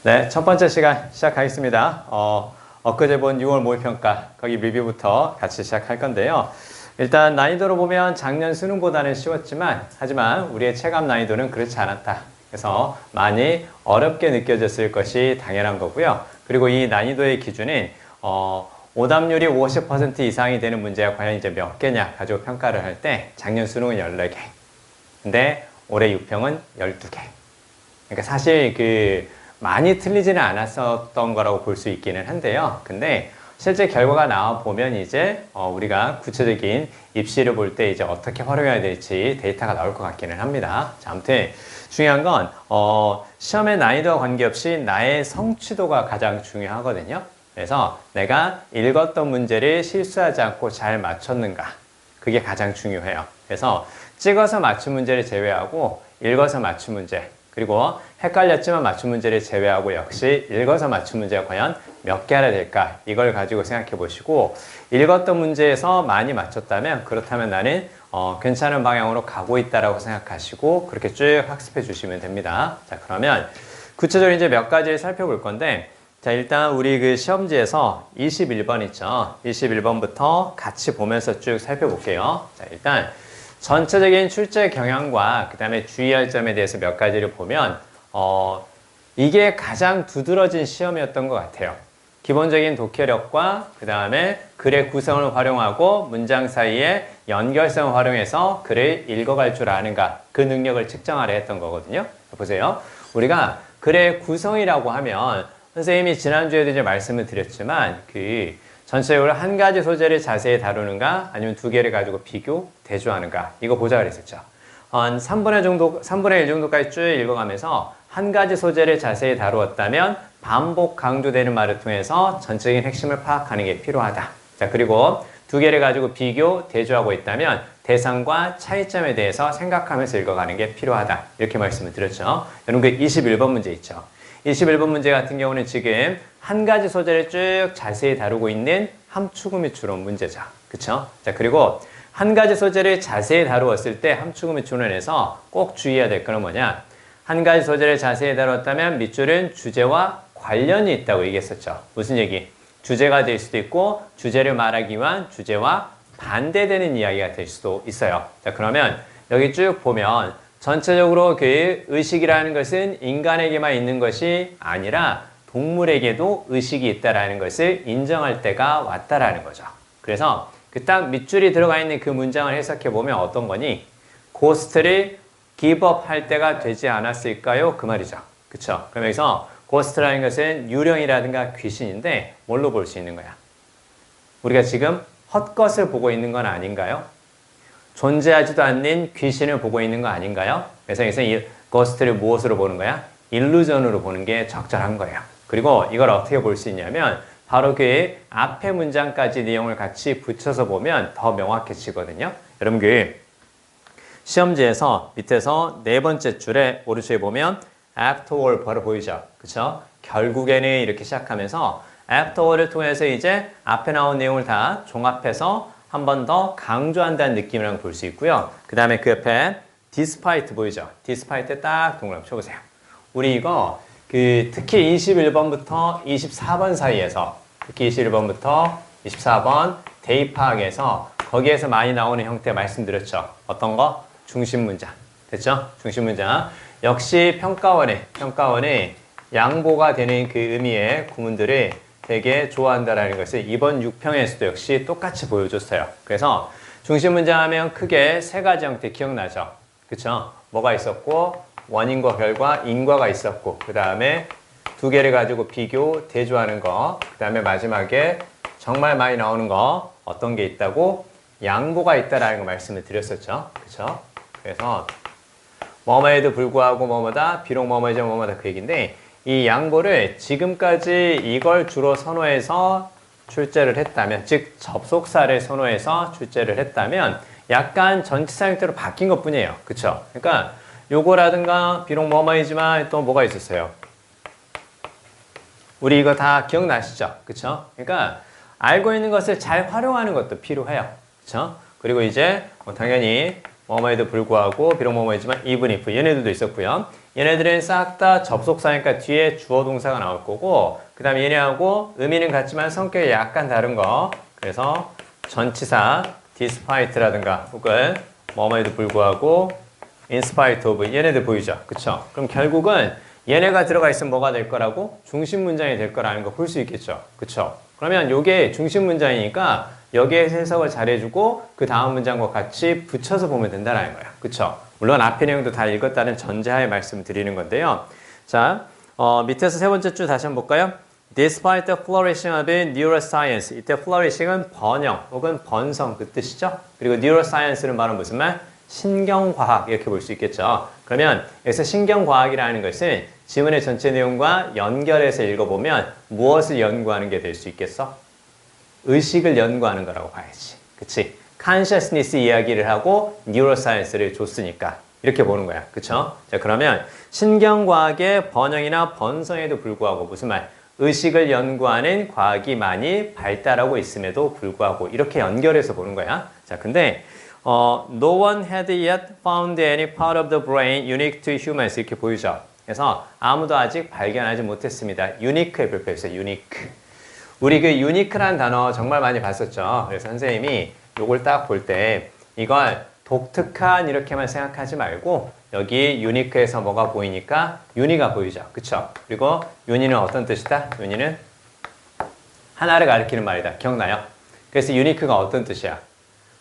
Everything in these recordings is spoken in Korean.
네, 첫 번째 시간 시작하겠습니다. 엊그제 본 6월 모의평가 거기 리뷰부터 같이 시작할 건데요. 일단 난이도로 보면 작년 수능보다는 쉬웠지만 하지만 우리의 체감 난이도는 그렇지 않았다. 그래서 많이 어렵게 느껴졌을 것이 당연한 거고요. 그리고 이 난이도의 기준은 오답률이 50% 이상이 되는 문제가 과연 이제 몇 개냐 가지고 평가를 할 때 작년 수능은 14개. 근데 올해 6평은 12개. 그러니까 사실 많이 틀리지는 않았었던 거라고 볼 수 있기는 한데요. 근데 실제 결과가 나와 보면 이제 우리가 구체적인 입시를 볼 때 이제 어떻게 활용해야 될지 데이터가 나올 것 같기는 합니다. 자, 아무튼 중요한 건 시험의 난이도와 관계없이 나의 성취도가 가장 중요하거든요. 그래서 내가 읽었던 문제를 실수하지 않고 잘 맞췄는가, 그게 가장 중요해요. 그래서 찍어서 맞춘 문제를 제외하고 읽어서 맞춘 문제, 그리고 헷갈렸지만 맞춘 문제를 제외하고 역시 읽어서 맞춘 문제가 과연 몇 개 하나 될까, 이걸 가지고 생각해 보시고, 읽었던 문제에서 많이 맞췄다면 그렇다면 나는 괜찮은 방향으로 가고 있다라고 생각하시고 그렇게 쭉 학습해 주시면 됩니다. 자, 그러면 구체적으로 이제 몇 가지를 살펴볼 건데, 자, 일단 우리 그 시험지에서 21번 있죠. 21번부터 같이 보면서 쭉 살펴볼게요. 자, 일단 전체적인 출제 경향과 그 다음에 주의할 점에 대해서 몇 가지를 보면 이게 가장 두드러진 시험이었던 것 같아요. 기본적인 독해력과 그 다음에 글의 구성을 활용하고 문장 사이에 연결성을 활용해서 글을 읽어갈 줄 아는가, 그 능력을 측정하려 했던 거거든요. 보세요. 우리가 글의 구성이라고 하면 선생님이 지난주에도 이제 말씀을 드렸지만 전체적으로 한 가지 소재를 자세히 다루는가 아니면 두 개를 가지고 비교, 대조하는가, 이거 보자 그랬었죠. 한 3분의 1 정도까지 쭉 읽어가면서 한 가지 소재를 자세히 다루었다면 반복 강조되는 말을 통해서 전체적인 핵심을 파악하는 게 필요하다. 자, 그리고 두 개를 가지고 비교, 대조하고 있다면 대상과 차이점에 대해서 생각하면서 읽어가는 게 필요하다. 이렇게 말씀을 드렸죠. 여러분 21번 문제 있죠. 21번 문제 같은 경우는 지금 한 가지 소재를 쭉 자세히 다루고 있는 함축음이 추론 문제죠. 그쵸? 자, 그리고 한 가지 소재를 자세히 다루었을 때 함축음이 추론에서 꼭 주의해야 될 거는 뭐냐? 한 가지 소재를 자세히 다루었다면 밑줄은 주제와 관련이 있다고 얘기했었죠. 무슨 얘기? 주제가 될 수도 있고 주제를 말하기 위한 주제와 반대되는 이야기가 될 수도 있어요. 자, 그러면 여기 쭉 보면 전체적으로 그 의식이라는 것은 인간에게만 있는 것이 아니라 동물에게도 의식이 있다라는 것을 인정할 때가 왔다라는 거죠. 그래서 그 딱 밑줄이 들어가 있는 그 문장을 해석해 보면 어떤 거니? 고스트를 기브업 할 때가 되지 않았을까요? 그 말이죠. 그쵸? 그럼 여기서 고스트라는 것은 유령이라든가 귀신인데 뭘로 볼 수 있는 거야? 우리가 지금 헛것을 보고 있는 건 아닌가요? 존재하지도 않는 귀신을 보고 있는 거 아닌가요? 그래서 여기서 이 고스트를 무엇으로 보는 거야? 일루전으로 보는 게 적절한 거예요. 그리고 이걸 어떻게 볼 수 있냐면 바로 그 앞에 문장까지 내용을 같이 붙여서 보면 더 명확해지거든요. 여러분 시험지에서 밑에서 네 번째 줄에 오른쪽에 보면 afterward 바로 보이죠? 그쵸? 결국에는 이렇게 시작하면서 afterward를 통해서 이제 앞에 나온 내용을 다 종합해서 한 번 더 강조한다는 느낌이라고 볼 수 있고요. 그 다음에 그 옆에 despite 보이죠? despite 딱 동그라미 쳐보세요. 우리 이거 특히 21번부터 24번 사이에서, 특히 21번부터 24번 대입학에서 거기에서 많이 나오는 형태 말씀드렸죠. 어떤 거? 중심 문장. 됐죠? 중심 문장. 역시 평가원의 양보가 되는 그 의미의 구문들을 되게 좋아한다라는 것을 이번 6평에서도 역시 똑같이 보여줬어요. 그래서 중심 문장 하면 크게 세 가지 형태 기억나죠? 그쵸? 뭐가 있었고, 원인과 결과, 인과가 있었고, 그 다음에 두 개를 가지고 비교, 대조하는 거, 그 다음에 마지막에 정말 많이 나오는 거, 어떤 게 있다고? 양보가 있다라는 거 말씀을 드렸었죠. 그쵸? 그래서 뭐뭐에도 불구하고 뭐뭐다, 비록 뭐뭐이죠 뭐뭐다, 그 얘기인데, 이 양보를 지금까지 이걸 주로 선호해서 출제를 했다면, 즉 접속사를 선호해서 출제를 했다면 약간 전치사 형태로 바뀐 것 뿐이에요. 그쵸? 그러니까 요거라든가 비록 뭐뭐이지만 또 뭐가 있었어요? 우리 이거 다 기억나시죠? 그쵸? 그러니까 알고 있는 것을 잘 활용하는 것도 필요해요. 그쵸? 그리고 이제 당연히 뭐뭐에도 불구하고, 비록 뭐뭐이지만 even if 얘네들도 있었고요. 얘네들은 싹 다 접속사니까 뒤에 주어 동사가 나올 거고, 그 다음에 얘네하고 의미는 같지만 성격이 약간 다른 거. 그래서 전치사 despite라든가 혹은 뭐뭐에도 불구하고 in spite of 얘네들 보이죠? 그쵸? 그럼 결국은 얘네가 들어가 있으면 뭐가 될 거라고? 중심 문장이 될 거라는 거 볼 수 있겠죠? 그쵸? 그러면 요게 중심 문장이니까 여기에 해석을 잘해주고 그 다음 문장과 같이 붙여서 보면 된다는 거예요. 그쵸? 물론 앞의 내용도 다 읽었다는 전제하에 말씀드리는 건데요. 자, 밑에서 세 번째 줄 다시 한번 볼까요? Despite the flourishing of neuroscience. 이때 flourishing은 번영 혹은 번성 그 뜻이죠. 그리고 neuroscience는 말은 무슨 말? 신경과학 이렇게 볼 수 있겠죠. 그러면 여기서 신경과학이라는 것은 지문의 전체 내용과 연결해서 읽어보면 무엇을 연구하는 게 될 수 있겠어? 의식을 연구하는 거라고 봐야지. 그치? consciousness 이야기를 하고 neuroscience를 줬으니까 이렇게 보는 거야. 그쵸? 자, 그러면 신경과학의 번영이나 번성에도 불구하고 무슨 말? 의식을 연구하는 과학이 많이 발달하고 있음에도 불구하고 이렇게 연결해서 보는 거야. 자, 근데 no one had yet found any part of the brain unique to humans 이렇게 보이죠. 그래서 아무도 아직 발견하지 못했습니다. unique에 불표했어요. unique. 우리 그 unique라는 단어 정말 많이 봤었죠. 그래서 선생님이 요걸 딱 볼 때 이걸 독특한 이렇게만 생각하지 말고 여기 unique에서 뭐가 보이니까 uni가 보이죠. 그쵸? 그리고 uni는 어떤 뜻이다? uni는 하나를 가리키는 말이다. 기억나요? 그래서 unique가 어떤 뜻이야?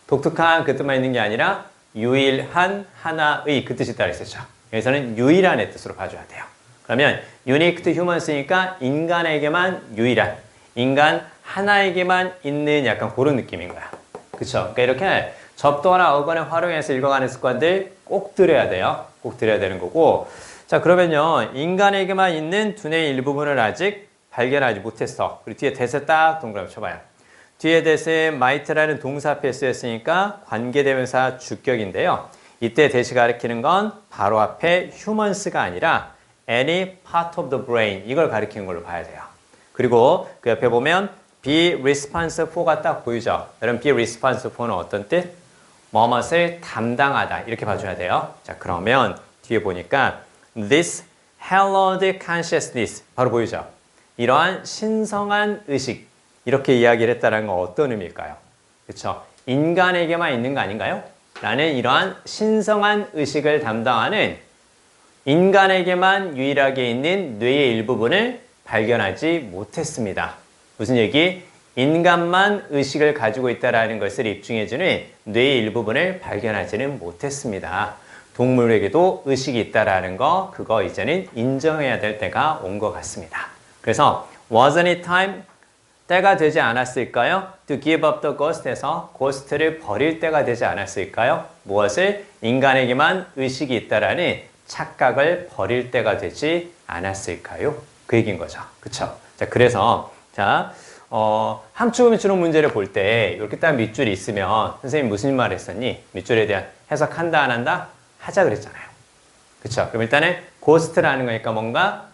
독특한 그 뜻만 있는 게 아니라 유일한 하나의 그 뜻이 있다 그랬었죠. 여기서는 유일한의 뜻으로 봐줘야 돼요. 그러면 unique to humans니까 인간에게만 유일한, 인간 하나에게만 있는 약간 그런 느낌인 거야. 그쵸? 그러니까 이렇게 접두어나 어근을 활용해서 읽어가는 습관들 꼭 들여야 돼요. 꼭 들여야 되는 거고. 자, 그러면요. 인간에게만 있는 두뇌의 일부분을 아직 발견하지 못했어. 그리고 뒤에 대세 딱 동그라미 쳐봐요. 뒤에 대세에 might라는 동사 앞에 쓰였으니까 관계대명사 주격인데요. 이때 대시 가리키는 건 바로 앞에 humans가 아니라 any part of the brain 이걸 가리키는 걸로 봐야 돼요. 그리고 그 옆에 보면 be responsible for가 딱 보이죠? 여러분 be responsible for는 어떤 뜻? 뭐뭇을 담당하다 이렇게 봐줘야 돼요. 자, 그러면 뒤에 보니까 this hallowed consciousness 바로 보이죠? 이러한 신성한 의식 이렇게 이야기를 했다는 건 어떤 의미일까요? 그렇죠? 인간에게만 있는 거 아닌가요? 라는 이러한 신성한 의식을 담당하는 인간에게만 유일하게 있는 뇌의 일부분을 발견하지 못했습니다. 무슨 얘기? 인간만 의식을 가지고 있다는 것을 입증해주는 뇌의 일부분을 발견하지는 못했습니다. 동물에게도 의식이 있다는 거 그거 이제는 인정해야 될 때가 온 것 같습니다. 그래서 wasn't it time? 때가 되지 않았을까요? To give up the ghost에서 ghost를 버릴 때가 되지 않았을까요? 무엇을? 인간에게만 의식이 있다라는 착각을 버릴 때가 되지 않았을까요? 그 얘기인 거죠. 그쵸? 자, 그래서, 자, 함축 미추론 문제를 볼 때 이렇게 딱 밑줄이 있으면 선생님 무슨 말 했었니? 밑줄에 대한 해석한다, 안 한다? 하자 그랬잖아요. 그쵸? 그럼 일단은 ghost라는 거니까 뭔가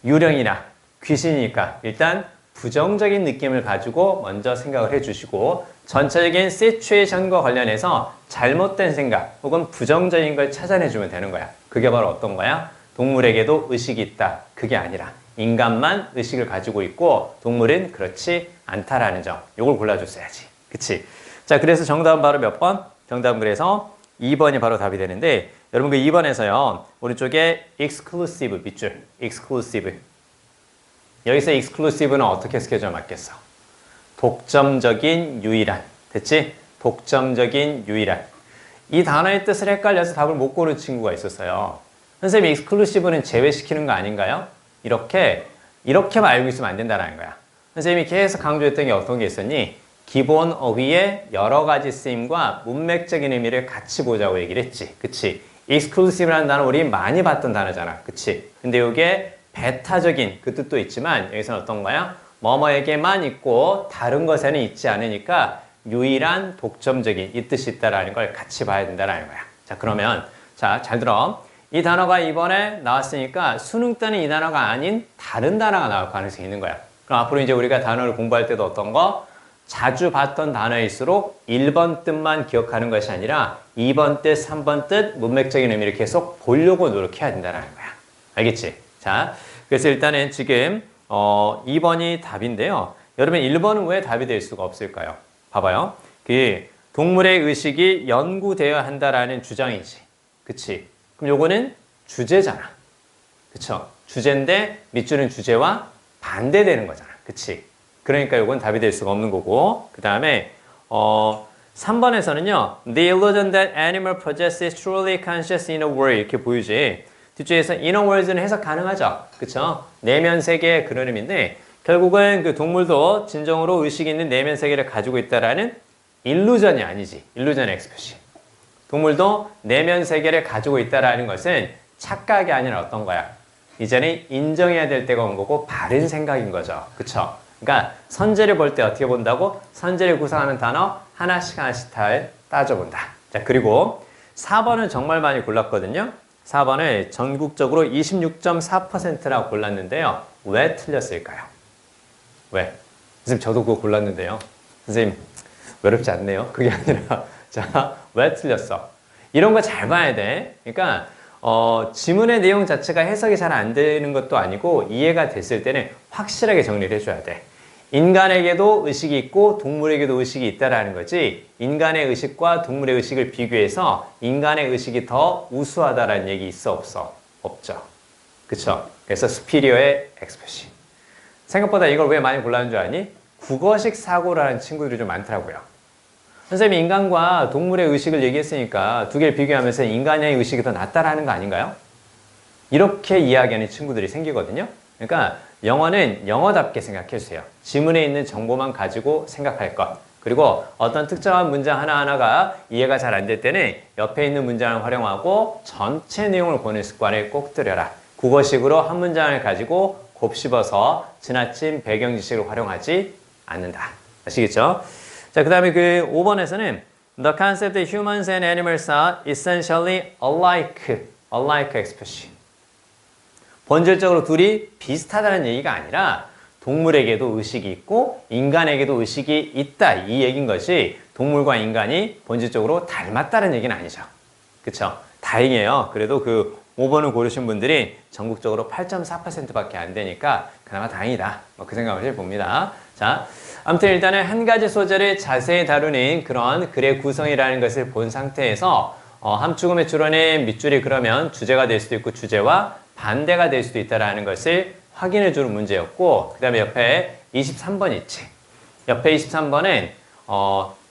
유령이나 귀신이니까 일단 부정적인 느낌을 가지고 먼저 생각을 해주시고 전체적인 시츄에이션과 관련해서 잘못된 생각 혹은 부정적인 걸 찾아내주면 되는 거야. 그게 바로 어떤 거야? 동물에게도 의식이 있다. 그게 아니라 인간만 의식을 가지고 있고 동물은 그렇지 않다라는 점. 이걸 골라줬어야지. 그치? 자, 그래서 정답은 바로 몇 번? 정답은 그래서 2번이 바로 답이 되는데 여러분 그 2번에서요. 오른쪽에 exclusive 밑줄. exclusive. 여기서 exclusive는 어떻게 해석해줘 맞겠어? 독점적인 유일한. 됐지? 독점적인 유일한. 이 단어의 뜻을 헷갈려서 답을 못 고른 친구가 있었어요. 선생님, exclusive는 제외시키는 거 아닌가요? 이렇게만 알고 있으면 안 된다는 거야. 선생님이 계속 강조했던 게 어떤 게 있었니? 기본 어휘의 여러 가지 쓰임과 문맥적인 의미를 같이 보자고 얘기를 했지. 그치? exclusive라는 단어 우리 많이 봤던 단어잖아. 그치? 근데 이게 배타적인 그 뜻도 있지만 여기서는 어떤 거야? 뭐뭐에게만 있고 다른 것에는 있지 않으니까 유일한 독점적인 이 뜻이 있다라는 걸 같이 봐야 된다는 거야. 자, 그러면 자, 잘 들어. 이 단어가 이번에 나왔으니까 수능 때는 이 단어가 아닌 다른 단어가 나올 가능성이 있는 거야. 그럼 앞으로 이제 우리가 단어를 공부할 때도 어떤 거? 자주 봤던 단어일수록 1번 뜻만 기억하는 것이 아니라 2번 뜻, 3번 뜻, 문맥적인 의미를 계속 보려고 노력해야 된다는 거야. 알겠지? 자, 그래서 일단은 지금 2번이 답인데요. 여러분 1번은 왜 답이 될 수가 없을까요? 봐봐요. 그 동물의 의식이 연구되어야 한다라는 주장이지. 그치? 그럼 요거는 주제잖아. 그쵸? 주제인데 밑줄은 주제와 반대되는 거잖아. 그치? 그러니까 요건 답이 될 수가 없는 거고. 그 다음에 3번에서는요. The illusion that animal possesses truly conscious inner world 이렇게 보이지. 뒤쪽에서 inner worlds는 해석 가능하죠. 그쵸? 내면 세계의 그런 의미인데 결국은 그 동물도 진정으로 의식이 있는 내면 세계를 가지고 있다라는 일루전이 아니지. 일루전 엑스프레시. 동물도 내면 세계를 가지고 있다라는 것은 착각이 아니라 어떤 거야? 이제는 인정해야 될 때가 온 거고 바른 생각인 거죠. 그쵸? 그러니까 선제를 볼 때 어떻게 본다고? 선제를 구성하는 단어 하나씩 하나씩 따져본다. 자, 그리고 4번은 정말 많이 골랐거든요. 4번을 전국적으로 26.4%라고 골랐는데요. 왜 틀렸을까요? 왜? 선생님 저도 그거 골랐는데요. 선생님 외롭지 않네요. 그게 아니라 자, 왜 틀렸어? 이런 거 잘 봐야 돼. 그러니까 지문의 내용 자체가 해석이 잘 안 되는 것도 아니고 이해가 됐을 때는 확실하게 정리를 해줘야 돼. 인간에게도 의식이 있고 동물에게도 의식이 있다라는 거지 인간의 의식과 동물의 의식을 비교해서 인간의 의식이 더 우수하다라는 얘기 있어 없어? 없죠. 그쵸? 그래서 superior의 expression. 생각보다 이걸 왜 많이 골라는 줄 아니? 국어식 사고라는 친구들이 좀 많더라고요. 선생님이 인간과 동물의 의식을 얘기했으니까 두 개를 비교하면서 인간의 의식이 더 낫다라는 거 아닌가요? 이렇게 이야기하는 친구들이 생기거든요. 그러니까 영어는 영어답게 생각해주세요. 지문에 있는 정보만 가지고 생각할 것. 그리고 어떤 특정한 문장 하나하나가 이해가 잘 안 될 때는 옆에 있는 문장을 활용하고 전체 내용을 보는 습관을 꼭 들여라. 국어식으로 한 문장을 가지고 곱씹어서 지나친 배경 지식을 활용하지 않는다. 아시겠죠? 자, 그 다음에 그 5번에서는 The concept that humans and animals are essentially alike expression. 본질적으로 둘이 비슷하다는 얘기가 아니라 동물에게도 의식이 있고 인간에게도 의식이 있다 이 얘기인 것이 동물과 인간이 본질적으로 닮았다는 얘기는 아니죠. 그쵸? 다행이에요. 그래도 그 5번을 고르신 분들이 전국적으로 8.4%밖에 안 되니까 그나마 다행이다. 그 생각을 해봅니다. 자, 아무튼 일단은 한 가지 소재를 자세히 다루는 그런 글의 구성이라는 것을 본 상태에서 함축음의 줄어낸 밑줄이 그러면 주제가 될 수도 있고 주제와 반대가 될 수도 있다는 것을 확인해 주는 문제였고 그 다음에 옆에 23번 있지. 옆에 23번은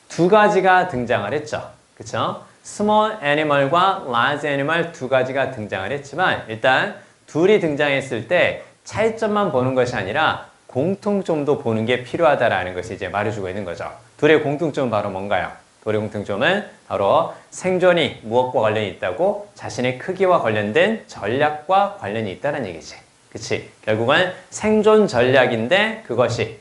두 가지가 등장을 했죠. 그쵸? small animal과 large animal 두 가지가 등장을 했지만 일단 둘이 등장했을 때 차이점만 보는 것이 아니라 공통점도 보는 게 필요하다라는 것이 이제 말해주고 있는 거죠. 둘의 공통점은 바로 뭔가요? 둘의 공통점은 바로 생존이 무엇과 관련이 있다고 자신의 크기와 관련된 전략과 관련이 있다는 얘기지. 그치? 결국은 생존 전략인데 그것이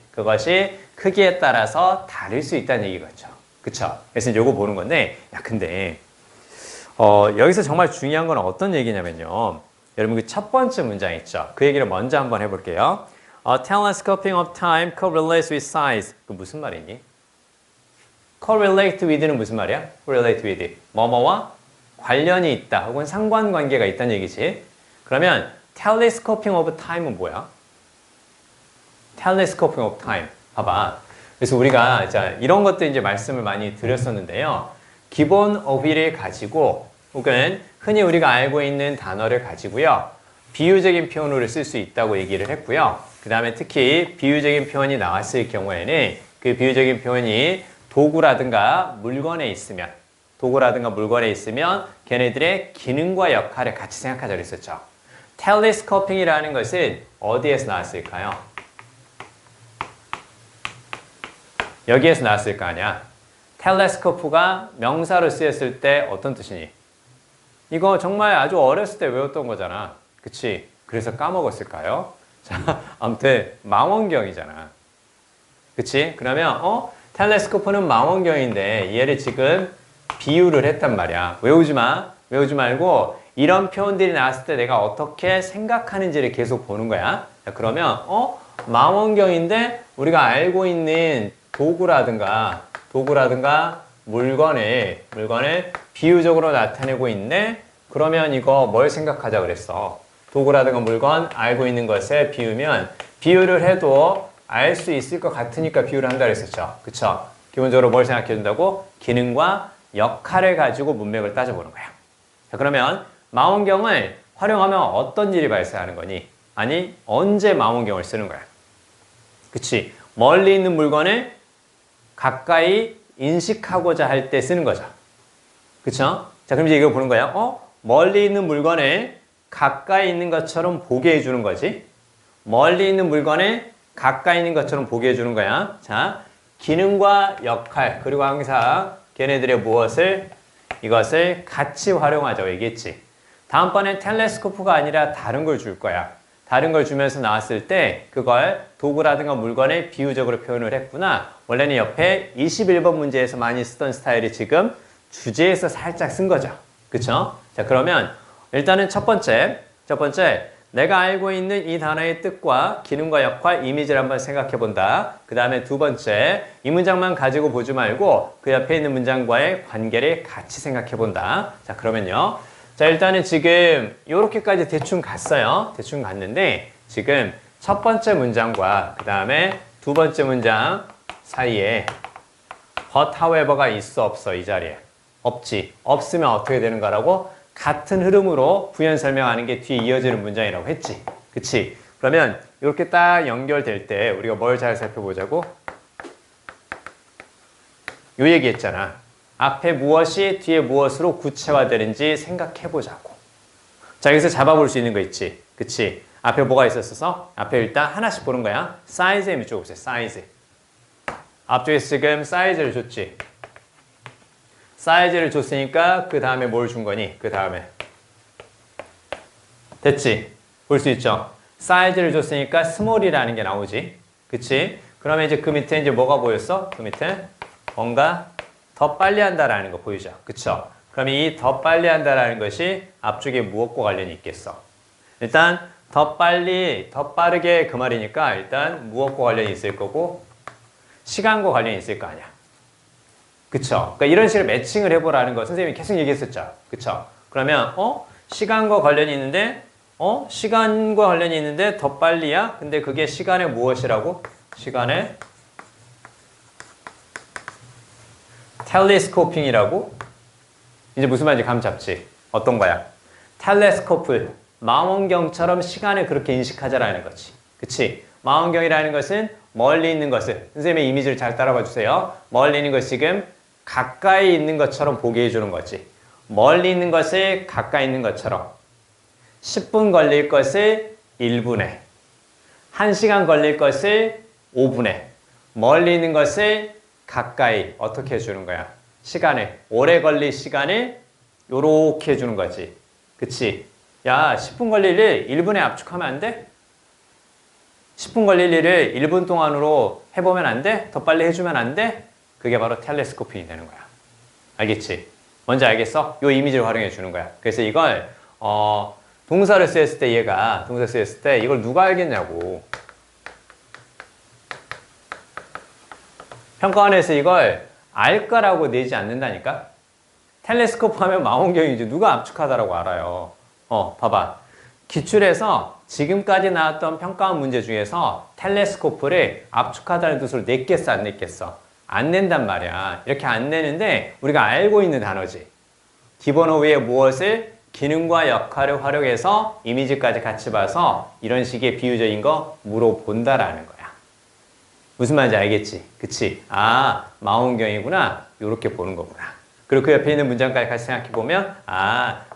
크기에 따라서 다를 수 있다는 얘기겠죠. 그쵸? 그래서 요거 보는 건데, 야, 근데, 여기서 정말 중요한 건 어떤 얘기냐면요. 여러분 그 첫 번째 문장 있죠? 그 얘기를 먼저 한번 해볼게요. Telescoping of time correlates with size. 그 무슨 말이니? correlate with는 무슨 말이야? correlate with. 뭐뭐와 관련이 있다 혹은 상관관계가 있다는 얘기지. 그러면 telescoping of time은 뭐야? telescoping of time. 봐봐. 그래서 우리가 자, 이런 것들 이제 말씀을 많이 드렸었는데요. 기본 어휘를 가지고 혹은 흔히 우리가 알고 있는 단어를 가지고요. 비유적인 표현으로 쓸 수 있다고 얘기를 했고요. 그 다음에 특히 비유적인 표현이 나왔을 경우에는 그 비유적인 표현이 도구라든가 물건에 있으면 걔네들의 기능과 역할을 같이 생각하자 그랬었죠. 텔레스코핑이라는 것은 어디에서 나왔을까요? 여기에서 나왔을 거 아니야. 텔레스코프가 명사로 쓰였을 때 어떤 뜻이니? 이거 정말 아주 어렸을 때 외웠던 거잖아. 그치? 그래서 까먹었을까요? 자, 아무튼 망원경이잖아. 그치? 그러면 텔레스코프는 망원경인데 얘를 지금 비유를 했단 말이야. 외우지 말고 이런 표현들이 나왔을 때 내가 어떻게 생각하는지를 계속 보는 거야. 자, 그러면 망원경인데 우리가 알고 있는 도구라든가 물건을 비유적으로 나타내고 있네? 그러면 이거 뭘 생각하자 그랬어? 도구라든가 물건 알고 있는 것에 비유면 비유를 해도 알 수 있을 것 같으니까 비유를 한다 그랬었죠. 그쵸? 기본적으로 뭘 생각해 준다고? 기능과 역할을 가지고 문맥을 따져보는 거야. 자, 그러면 망원경을 활용하면 어떤 일이 발생하는 거니? 아니, 언제 망원경을 쓰는 거야? 그치? 멀리 있는 물건을 가까이 인식하고자 할 때 쓰는 거죠. 그쵸? 자, 그럼 이제 이거 보는 거야. 멀리 있는 물건을 가까이 있는 것처럼 보게 해주는 거지. 멀리 있는 물건을 가까이 있는 것처럼 보게 해주는 거야. 자, 기능과 역할, 그리고 항상 걔네들의 이것을 같이 활용하자고 얘기했지. 다음번엔 텔레스코프가 아니라 다른 걸 줄 거야. 다른 걸 주면서 나왔을 때 그걸 도구라든가 물건에 비유적으로 표현을 했구나. 원래는 옆에 21번 문제에서 많이 쓰던 스타일이 지금 주제에서 살짝 쓴 거죠. 그쵸? 자, 그러면 일단은 첫 번째, 내가 알고 있는 이 단어의 뜻과 기능과 역할, 이미지를 한번 생각해 본다. 그 다음에 두 번째, 이 문장만 가지고 보지 말고 그 옆에 있는 문장과의 관계를 같이 생각해 본다. 자, 그러면요. 자, 일단은 지금 요렇게까지 대충 갔어요. 대충 갔는데 지금 첫 번째 문장과 그 다음에 두 번째 문장 사이에 but however가 있어 없어 이 자리에? 없지. 없으면 어떻게 되는 거라고? 같은 흐름으로 부연 설명하는 게 뒤에 이어지는 문장이라고 했지. 그치? 그러면 이렇게 딱 연결될 때 우리가 뭘 잘 살펴보자고? 요 얘기 했잖아. 앞에 무엇이 뒤에 무엇으로 구체화되는지 생각해보자고. 자, 여기서 잡아볼 수 있는 거 있지. 그치? 앞에 뭐가 있었어? 앞에 일단 하나씩 보는 거야. 사이즈에 밑줄 보세요. 사이즈. 앞쪽에서 지금 사이즈를 줬지. 사이즈를 줬으니까 그 다음에 뭘 준 거니? 그 다음에 됐지? 볼 수 있죠? 사이즈를 줬으니까 스몰이라는 게 나오지. 그치? 그러면 이제 그 밑에 이제 뭐가 보였어? 그 밑에 뭔가 더 빨리 한다라는 거 보이죠? 그쵸? 그럼 이 더 빨리 한다라는 것이 앞쪽에 무엇과 관련이 있겠어? 일단 더 빠르게 그 말이니까 일단 무엇과 관련이 있을 거고 시간과 관련이 있을 거 아니야. 그쵸? 그러니까 이런 식으로 매칭을 해보라는 거 선생님이 계속 얘기했었죠. 그쵸? 그러면 시간과 관련이 있는데 시간과 관련이 있는데 더 빨리야? 근데 그게 시간의 무엇이라고? 시간의 텔레스코핑이라고? 이제 무슨 말인지 감 잡지? 어떤 거야? 텔레스코프, 망원경처럼 시간을 그렇게 인식하자라는 거지. 그치? 망원경이라는 것은 멀리 있는 것을, 선생님의 이미지를 잘 따라봐 주세요. 멀리 있는 것이 지금 가까이 있는 것처럼 보게 해주는 거지. 멀리 있는 것을 가까이 있는 것처럼 10분 걸릴 것을 1분에 1시간 걸릴 것을 5분에 멀리 있는 것을 가까이 어떻게 해주는 거야? 시간을 오래 걸릴 시간을 요렇게 해주는 거지. 그치? 야 10분 걸릴 일 1분에 압축하면 안 돼? 10분 걸릴 일을 1분 동안으로 해보면 안 돼? 더 빨리 해주면 안 돼? 그게 바로 텔레스코핑이 되는 거야. 알겠지? 뭔지 알겠어? 요 이미지를 활용해 주는 거야. 그래서 이걸 동사를 쓰였을 때 동사 쓰였을 때 이걸 누가 알겠냐고. 평가원에서 이걸 알 거라고 내지 않는다니까? 텔레스코프 하면 망원경이지 누가 압축하다라고 알아요. 봐봐. 기출에서 지금까지 나왔던 평가원 문제 중에서 텔레스코프를 압축하다는 뜻으로 냈겠어 안 냈겠어? 안 낸단 말이야. 이렇게 안 내는데 우리가 알고 있는 단어지. 기본 어휘의 무엇을 기능과 역할을 활용해서 이미지까지 같이 봐서 이런 식의 비유적인 거 물어본다라는 거야. 무슨 말인지 알겠지? 그치? 아, 망원경이구나. 이렇게 보는 거구나. 그리고 그 옆에 있는 문장까지 같이 생각해보면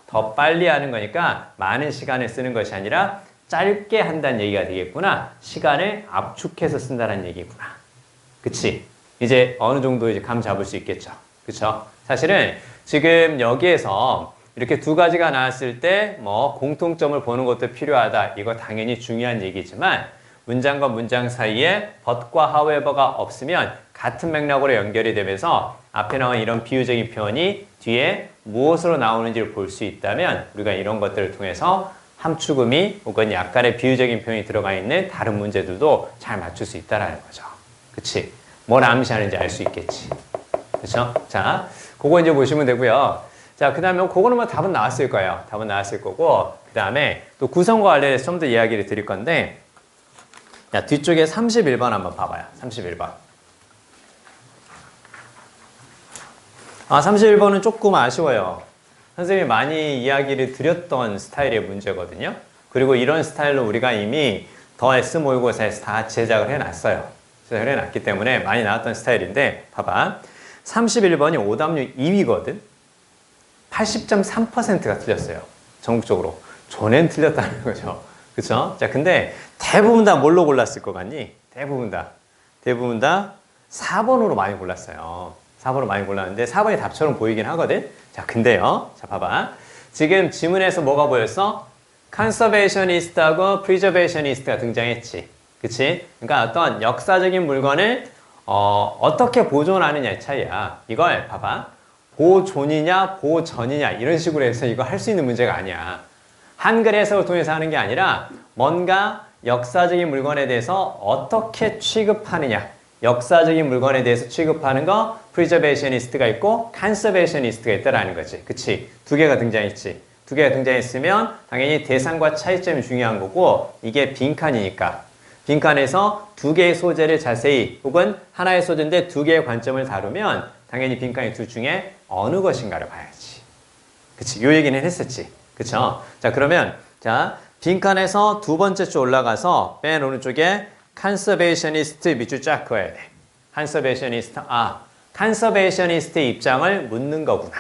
더 빨리 하는 거니까 많은 시간을 쓰는 것이 아니라 짧게 한다는 얘기가 되겠구나. 시간을 압축해서 쓴다는 얘기구나. 그치? 이제 어느 정도 이제 감 잡을 수 있겠죠. 그쵸? 사실은 지금 여기에서 이렇게 두 가지가 나왔을 때 뭐 공통점을 보는 것도 필요하다. 이거 당연히 중요한 얘기지만 문장과 문장 사이에 but과 however가 없으면 같은 맥락으로 연결이 되면서 앞에 나온 이런 비유적인 표현이 뒤에 무엇으로 나오는지를 볼 수 있다면 우리가 이런 것들을 통해서 함축음이 혹은 약간의 비유적인 표현이 들어가 있는 다른 문제들도 잘 맞출 수 있다는 거죠. 그치? 뭘 암시하는지 알 수 있겠지. 그렇죠? 자, 그거 이제 보시면 되고요. 자, 그 다음에 그거는 뭐 답은 나왔을 거예요. 답은 나왔을 거고, 그 다음에 또 구성과 관련해서 좀 더 이야기를 드릴 건데, 야, 뒤쪽에 31번 한번 봐봐요. 31번. 31번은 조금 아쉬워요. 선생님이 많이 이야기를 드렸던 스타일의 문제거든요. 그리고 이런 스타일로 우리가 이미 더 S 모의고사에서 다 제작을 해놨어요. 제작을 해놨기 때문에 많이 나왔던 스타일인데, 봐봐. 31번이 오답률 2위거든. 80.3%가 틀렸어요. 전국적으로. 전엔 틀렸다는 거죠. 그쵸? 자, 근데 대부분 다 뭘로 골랐을 것 같니? 대부분 다 4번으로 많이 골랐어요. 4번으로 많이 골랐는데 4번이 답처럼 보이긴 하거든? 자, 근데요. 자, 봐봐. 지금 지문에서 뭐가 보였어? 컨서베이셔니스트하고 프리저베이셔니스트가 등장했지. 그치? 그러니까 어떤 역사적인 물건을 어떻게 보존하느냐의 차이야. 이걸 봐봐. 보존이냐 보전이냐 이런 식으로 해서 이거 할 수 있는 문제가 아니야. 한글 해석을 통해서 하는 게 아니라 뭔가 역사적인 물건에 대해서 어떻게 취급하느냐. 역사적인 물건에 대해서 취급하는 거 프리저베이셔니스트가 있고 컨서베이셔니스트가 있다라는 거지. 그치? 두 개가 등장했지. 두 개가 등장했으면 당연히 대상과 차이점이 중요한 거고 이게 빈칸이니까. 빈칸에서 두 개의 소재를 자세히 혹은 하나의 소재인데 두 개의 관점을 다루면 당연히 빈칸이 둘 중에 어느 것인가를 봐야지. 그치? 요 얘기는 했었지. 그쵸? 자, 그러면, 자, 빈칸에서 두 번째 줄 올라가서 맨 오른쪽에 컨서베이셔니스트 밑줄 쫙 그어야 돼. 컨서베이셔니스트, 컨서베이셔니스트의 입장을 묻는 거구나.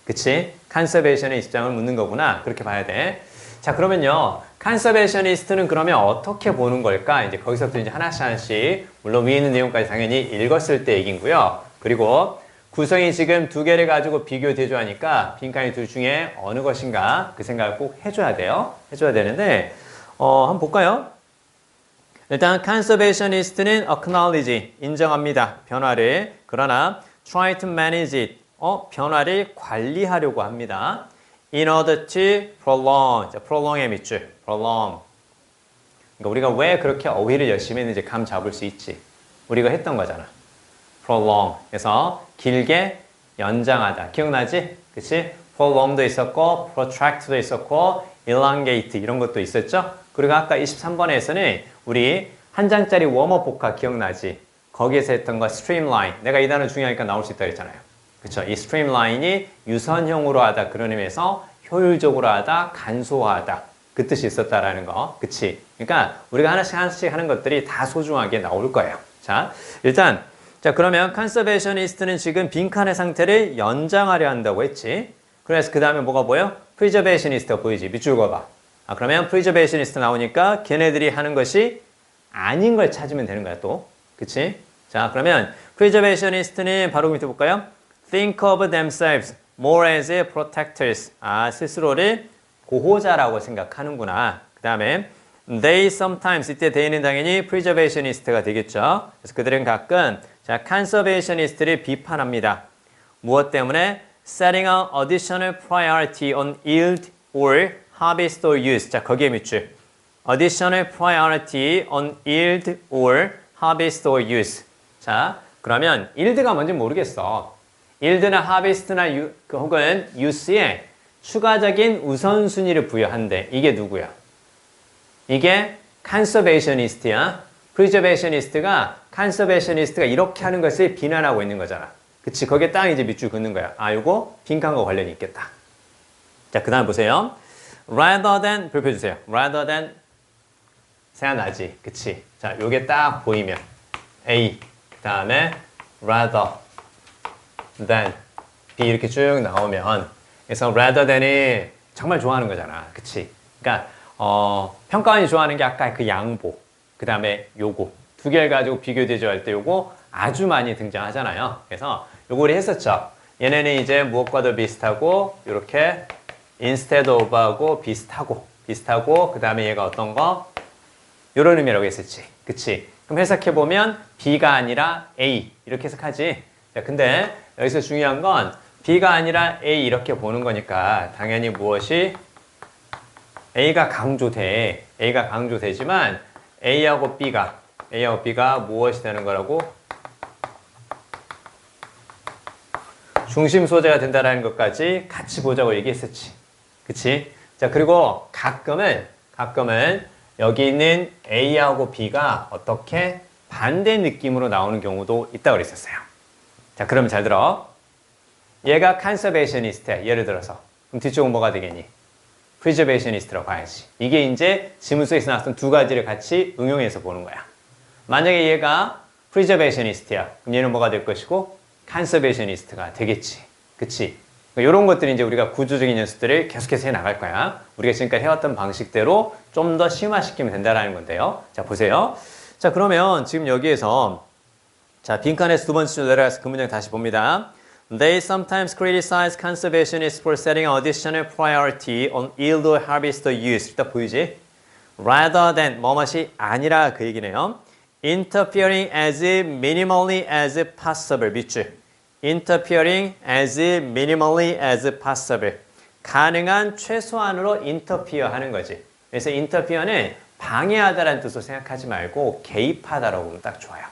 그치? 컨서베이션의 입장을 묻는 거구나. 그렇게 봐야 돼. 자, 그러면요. 컨서베이셔니스트는 그러면 어떻게 보는 걸까? 이제 거기서부터 이제 하나씩, 물론 위에 있는 내용까지 당연히 읽었을 때 얘기고요. 그리고 구성이 지금 두 개를 가지고 비교 대조하니까 빈칸이 둘 중에 어느 것인가 그 생각을 꼭 해줘야 돼요. 해줘야 되는데, 한번 볼까요? 일단 conservationist는 acknowledge, 인정합니다. 변화를. 그러나 try to manage it, 변화를 관리하려고 합니다. in order to prolong, 자, prolong의 밑줄, prolong. 그러니까 우리가 왜 그렇게 어휘를 열심히 했는지 감 잡을 수 있지. 우리가 했던 거잖아. prolong. 그래서 길게 연장하다. 기억나지? 그치? prolong도 있었고, protract도 있었고, elongate 이런 것도 있었죠? 그리고 아까 23번에서는 우리 한 장짜리 웜업 복화 기억나지? 거기에서 했던 거 streamline. 내가 이 단어 중요하니까 나올 수 있다고 했잖아요. 그쵸? 이 streamline이 유선형으로 하다. 그런 의미에서 효율적으로 하다, 간소화하다. 그 뜻이 있었다라는 거. 그치? 그러니까 우리가 하나씩 하는 것들이 다 소중하게 나올 거예요. 자, 일단 자, 그러면 컨서베이셔니스트는 지금 빈칸의 상태를 연장하려 한다고 했지. 그래서 그 다음에 뭐가 보여? 프리저베이셔니스트가 보이지. 밑줄 그어봐. 그러면 프리저베이셔니스트 나오니까 걔네들이 하는 것이 아닌 걸 찾으면 되는 거야, 또. 그치? 자, 그러면 프리저베이셔니스트는 바로 밑에 볼까요? Think of themselves more as protectors. 스스로를 보호자라고 생각하는구나. 그 다음에 they sometimes, 이때 they는 당연히 preservationist가 되겠죠. 그래서 그들은 가끔 자, conservationist를 비판합니다. 무엇 때문에? setting an additional priority on yield or harvest or use. 자, 거기에 밑줄. additional priority on yield or harvest or use. 자, 그러면 yield가 뭔지 모르겠어. yield나 harvest나 혹은 use에 추가적인 우선순위를 부여한대. 이게 누구야? 이게 conservationist야. preservationist가 conservationist가 이렇게 하는 것을 비난하고 있는 거잖아. 그치? 거기에 딱 이제 밑줄 긋는 거야. 요거 빈칸과 관련이 있겠다. 자, 그 다음 보세요. rather than, 별표주세요. rather than, 생각나지? 그치? 자, 요게 딱 보이면 A, 그 다음에 rather than B 이렇게 쭉 나오면 그래서 rather than이 정말 좋아하는 거잖아. 그치? 그러니까 평가원이 좋아하는 게 아까 그 양보, 그 다음에 요거 두 개를 가지고 비교 대조할 때 요거 아주 많이 등장하잖아요. 그래서 요거 우리 했었죠. 얘네는 이제 무엇과도 비슷하고 이렇게 instead of하고 비슷하고 그 다음에 얘가 어떤 거? 요런 의미라고 했었지. 그치? 그럼 해석해보면 B가 아니라 A 이렇게 해석하지. 자, 근데 여기서 중요한 건 B가 아니라 A 이렇게 보는 거니까 당연히 무엇이 A가 강조돼. A가 강조되지만 A하고 B가 무엇이 되는 거라고? 중심 소재가 된다는 것까지 같이 보자고 얘기했었지. 그치? 자, 그리고 가끔은 여기 있는 A하고 B가 어떻게 반대 느낌으로 나오는 경우도 있다고 그랬었어요. 자, 그럼 잘 들어. 얘가 컨서베이셔니스트야. 예를 들어서. 그럼 뒤쪽은 뭐가 되겠니? 프리저베이셔니스트라고 봐야지. 이게 이제 지문속에서 나왔던 두 가지를 같이 응용해서 보는 거야. 만약에 얘가 프리저베이셔니스트야. 그럼 얘는 뭐가 될 것이고? 컨서베이셔니스트가 되겠지. 그치? 이런 것들이 이제 우리가 구조적인 연습들을 계속해서 해 나갈 거야. 우리가 지금까지 해왔던 방식대로 좀 더 심화시키면 된다는 건데요. 자, 보세요. 자, 그러면 지금 여기에서 자, 빈칸에서 두 번째 줄 내려가서 그 문장 다시 봅니다. They sometimes criticize conservationists for setting an additional priority on yield or harvest use. 일단 보이지? Rather than 뭐뭇이 아니라 그 얘기네요. Interfering as minimally as possible. 밑줄. Interfering as minimally as possible. 가능한 최소한으로 interfere 하는 거지. 그래서 interfere는 방해하다라는 뜻으로 생각하지 말고 개입하다라고 보면 딱 좋아요.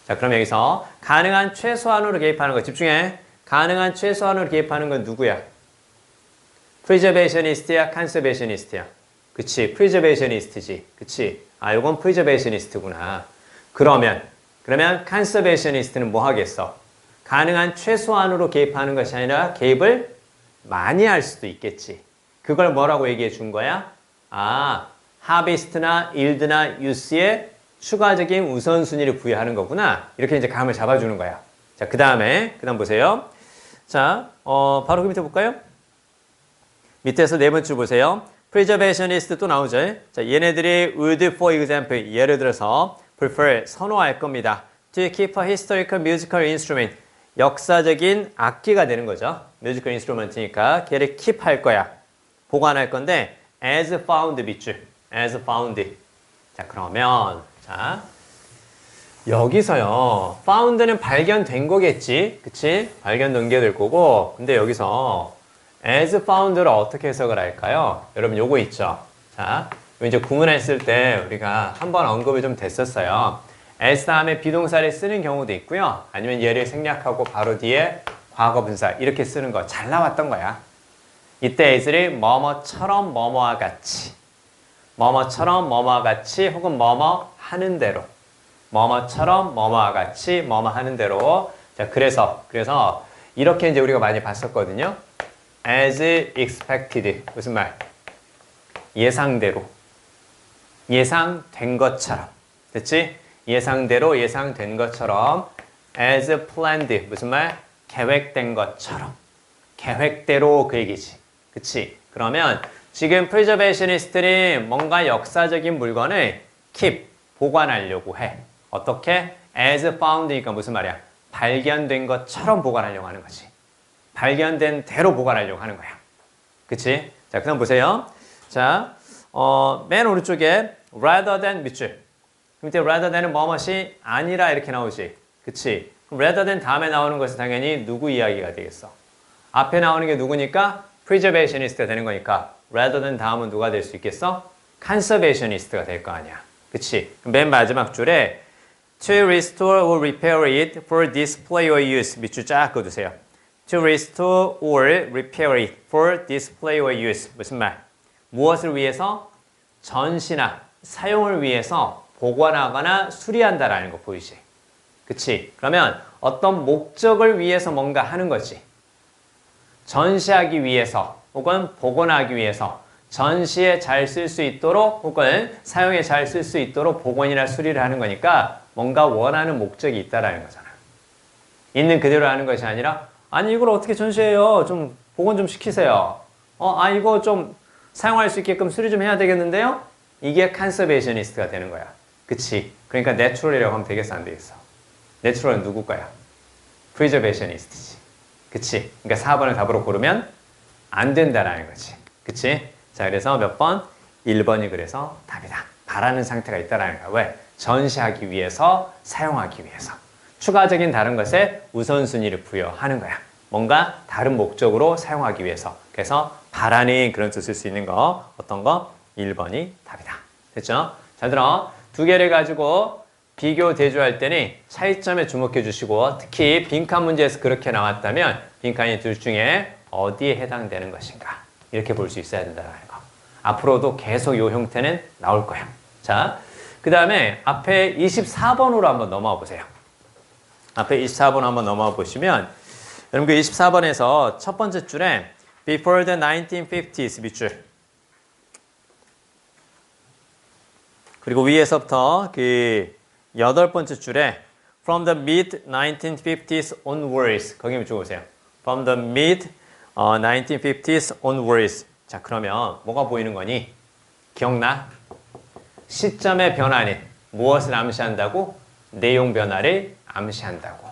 자, 그럼 여기서 가능한 최소한으로 개입하는 거 집중해. 가능한 최소한으로 개입하는 건 누구야? 프리저베이셔니스트야? 컨서베이셔니스트야? 그치, 프리저베이셔니스트지. 그치? 아, 이건 프리저베이셔니스트구나. 그러면 컨서베이셔니스트는 뭐 하겠어? 가능한 최소한으로 개입하는 것이 아니라 개입을 많이 할 수도 있겠지. 그걸 뭐라고 얘기해 준 거야? 아, 하비스트나 일드나 유스에 추가적인 우선순위를 부여하는 거구나. 이렇게 이제 감을 잡아주는 거야. 자, 그 다음 보세요. 자, 바로 그 밑에 볼까요? 밑에서 네 번째 보세요. Preservationist 또 나오죠. 자, 얘네들이 would, for example, 예를 들어서 prefer, 선호할 겁니다. To keep a historical musical instrument. 역사적인 악기가 되는 거죠. 뮤지컬 인스트루먼트니까 걔를 keep 할 거야. 보관할 건데 as found 밑줄. as found. 자, 그러면 자, 여기서요. found는 발견된 거겠지. 그치? 발견된 게 될 거고. 근데 여기서 as found를 어떻게 해석을 할까요? 여러분 요거 있죠. 자, 이제 구문했을 때 우리가 한번 언급이 좀 됐었어요. as 다음에 비동사를 쓰는 경우도 있고요. 아니면 얘를 생략하고 바로 뒤에 과거 분사 이렇게 쓰는 거 잘 나왔던 거야. 이때 as를 뭐뭐처럼 뭐뭐와 같이 뭐뭐처럼 뭐뭐와 같이 혹은 뭐뭐 하는 대로 뭐뭐처럼 뭐뭐와 같이 뭐뭐 하는 대로 자 그래서 이렇게 이제 우리가 많이 봤었거든요. as expected 무슨 말? 예상대로 예상된 것처럼 됐지? 예상대로 예상된 것처럼 as planned 무슨 말? 계획된 것처럼 계획대로 그 얘기지. 그치? 그러면 지금 preservationist들이 뭔가 역사적인 물건을 keep 보관하려고 해. 어떻게? as found니까 무슨 말이야? 발견된 것처럼 보관하려고 하는 거지. 발견된 대로 보관하려고 하는 거야. 그치? 자, 그 다음 보세요. 자, 맨 오른쪽에 rather than 밑줄. 밑에 rather than은 뭐뭇이 아니라 이렇게 나오지. 그치? 그럼 rather than 다음에 나오는 것은 당연히 누구 이야기가 되겠어? 앞에 나오는 게 누구니까? preservationist가 되는 거니까 rather than 다음은 누가 될 수 있겠어? conservationist가 될 거 아니야. 그치? 맨 마지막 줄에 to restore or repair it for display or use 밑줄 쫙 그어두세요. to restore or repair it for display or use 무슨 말? 무엇을 위해서? 전시나 사용을 위해서 보관하거나 수리한다라는 거 보이지? 그치? 그러면 어떤 목적을 위해서 뭔가 하는 거지. 전시하기 위해서 혹은 복원하기 위해서 전시에 잘 쓸 수 있도록 혹은 사용에 잘 쓸 수 있도록 복원이나 수리를 하는 거니까 뭔가 원하는 목적이 있다라는 거잖아. 있는 그대로 하는 것이 아니라 아니 이걸 어떻게 전시해요? 좀 복원 좀 시키세요. 이거 좀 사용할 수 있게끔 수리 좀 해야 되겠는데요? 이게 컨서베이셔니스트가 되는 거야. 그치? 그러니까 내추럴이라고 하면 되겠어 안 되겠어? 내추럴은 누구 거야? 프리저베이셔니스트지. 그치? 그러니까 4번을 답으로 고르면 안 된다라는 거지. 그치? 자, 그래서 몇 번? 1번이 그래서 답이다. 바라는 상태가 있다라는 거야. 왜? 전시하기 위해서, 사용하기 위해서. 추가적인 다른 것에 우선순위를 부여하는 거야. 뭔가 다른 목적으로 사용하기 위해서. 그래서 바라는 그런 뜻을 쓸 수 있는 거 어떤 거? 1번이 답이다. 됐죠? 잘 들어. 두 개를 가지고 비교 대조할 때는 차이점에 주목해 주시고 특히 빈칸 문제에서 그렇게 나왔다면 빈칸이 둘 중에 어디에 해당되는 것인가 이렇게 볼 수 있어야 된다는 거. 앞으로도 계속 이 형태는 나올 거야. 자, 그 다음에 앞에 24번으로 한번 넘어와 보세요. 앞에 24번 한번 넘어와 보시면 여러분 그 24번에서 첫 번째 줄에 Before the 1950s 밑줄 그리고 위에서부터 그 여덟 번째 줄에 From the mid 1950s onwards 거기 적어보세요. From the mid 1950s onwards 자 그러면 뭐가 보이는 거니? 기억나? 시점의 변화는 무엇을 암시한다고? 내용 변화를 암시한다고.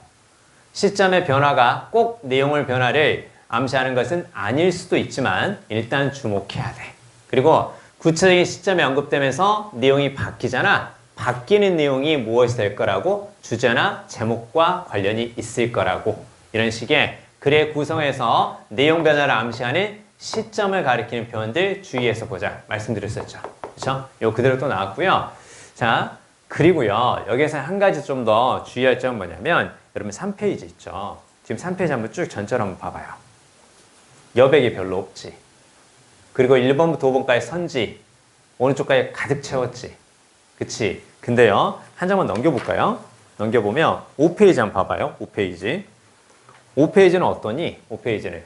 시점의 변화가 꼭 내용을 변화를 암시하는 것은 아닐 수도 있지만 일단 주목해야 돼. 그리고 구체적인 시점에 언급되면서 내용이 바뀌잖아. 바뀌는 내용이 무엇이 될 거라고? 주제나 제목과 관련이 있을 거라고. 이런 식의 글의 구성에서 내용 변화를 암시하는 시점을 가리키는 표현들 주의해서 보자. 말씀드렸었죠. 그렇죠? 이거 그대로 또 나왔고요. 자, 그리고요. 여기서 한 가지 좀 더 주의할 점은 뭐냐면 여러분 3페이지 있죠. 지금 3페이지 한번 쭉 전체로 한번 봐봐요. 여백이 별로 없지. 그리고 1번부터 5번까지 선지 오른쪽까지 가득 채웠지. 그치? 근데요. 한 장만 넘겨볼까요? 넘겨보면 5페이지 한번 봐봐요. 5페이지. 5페이지는 어떠니? 5페이지는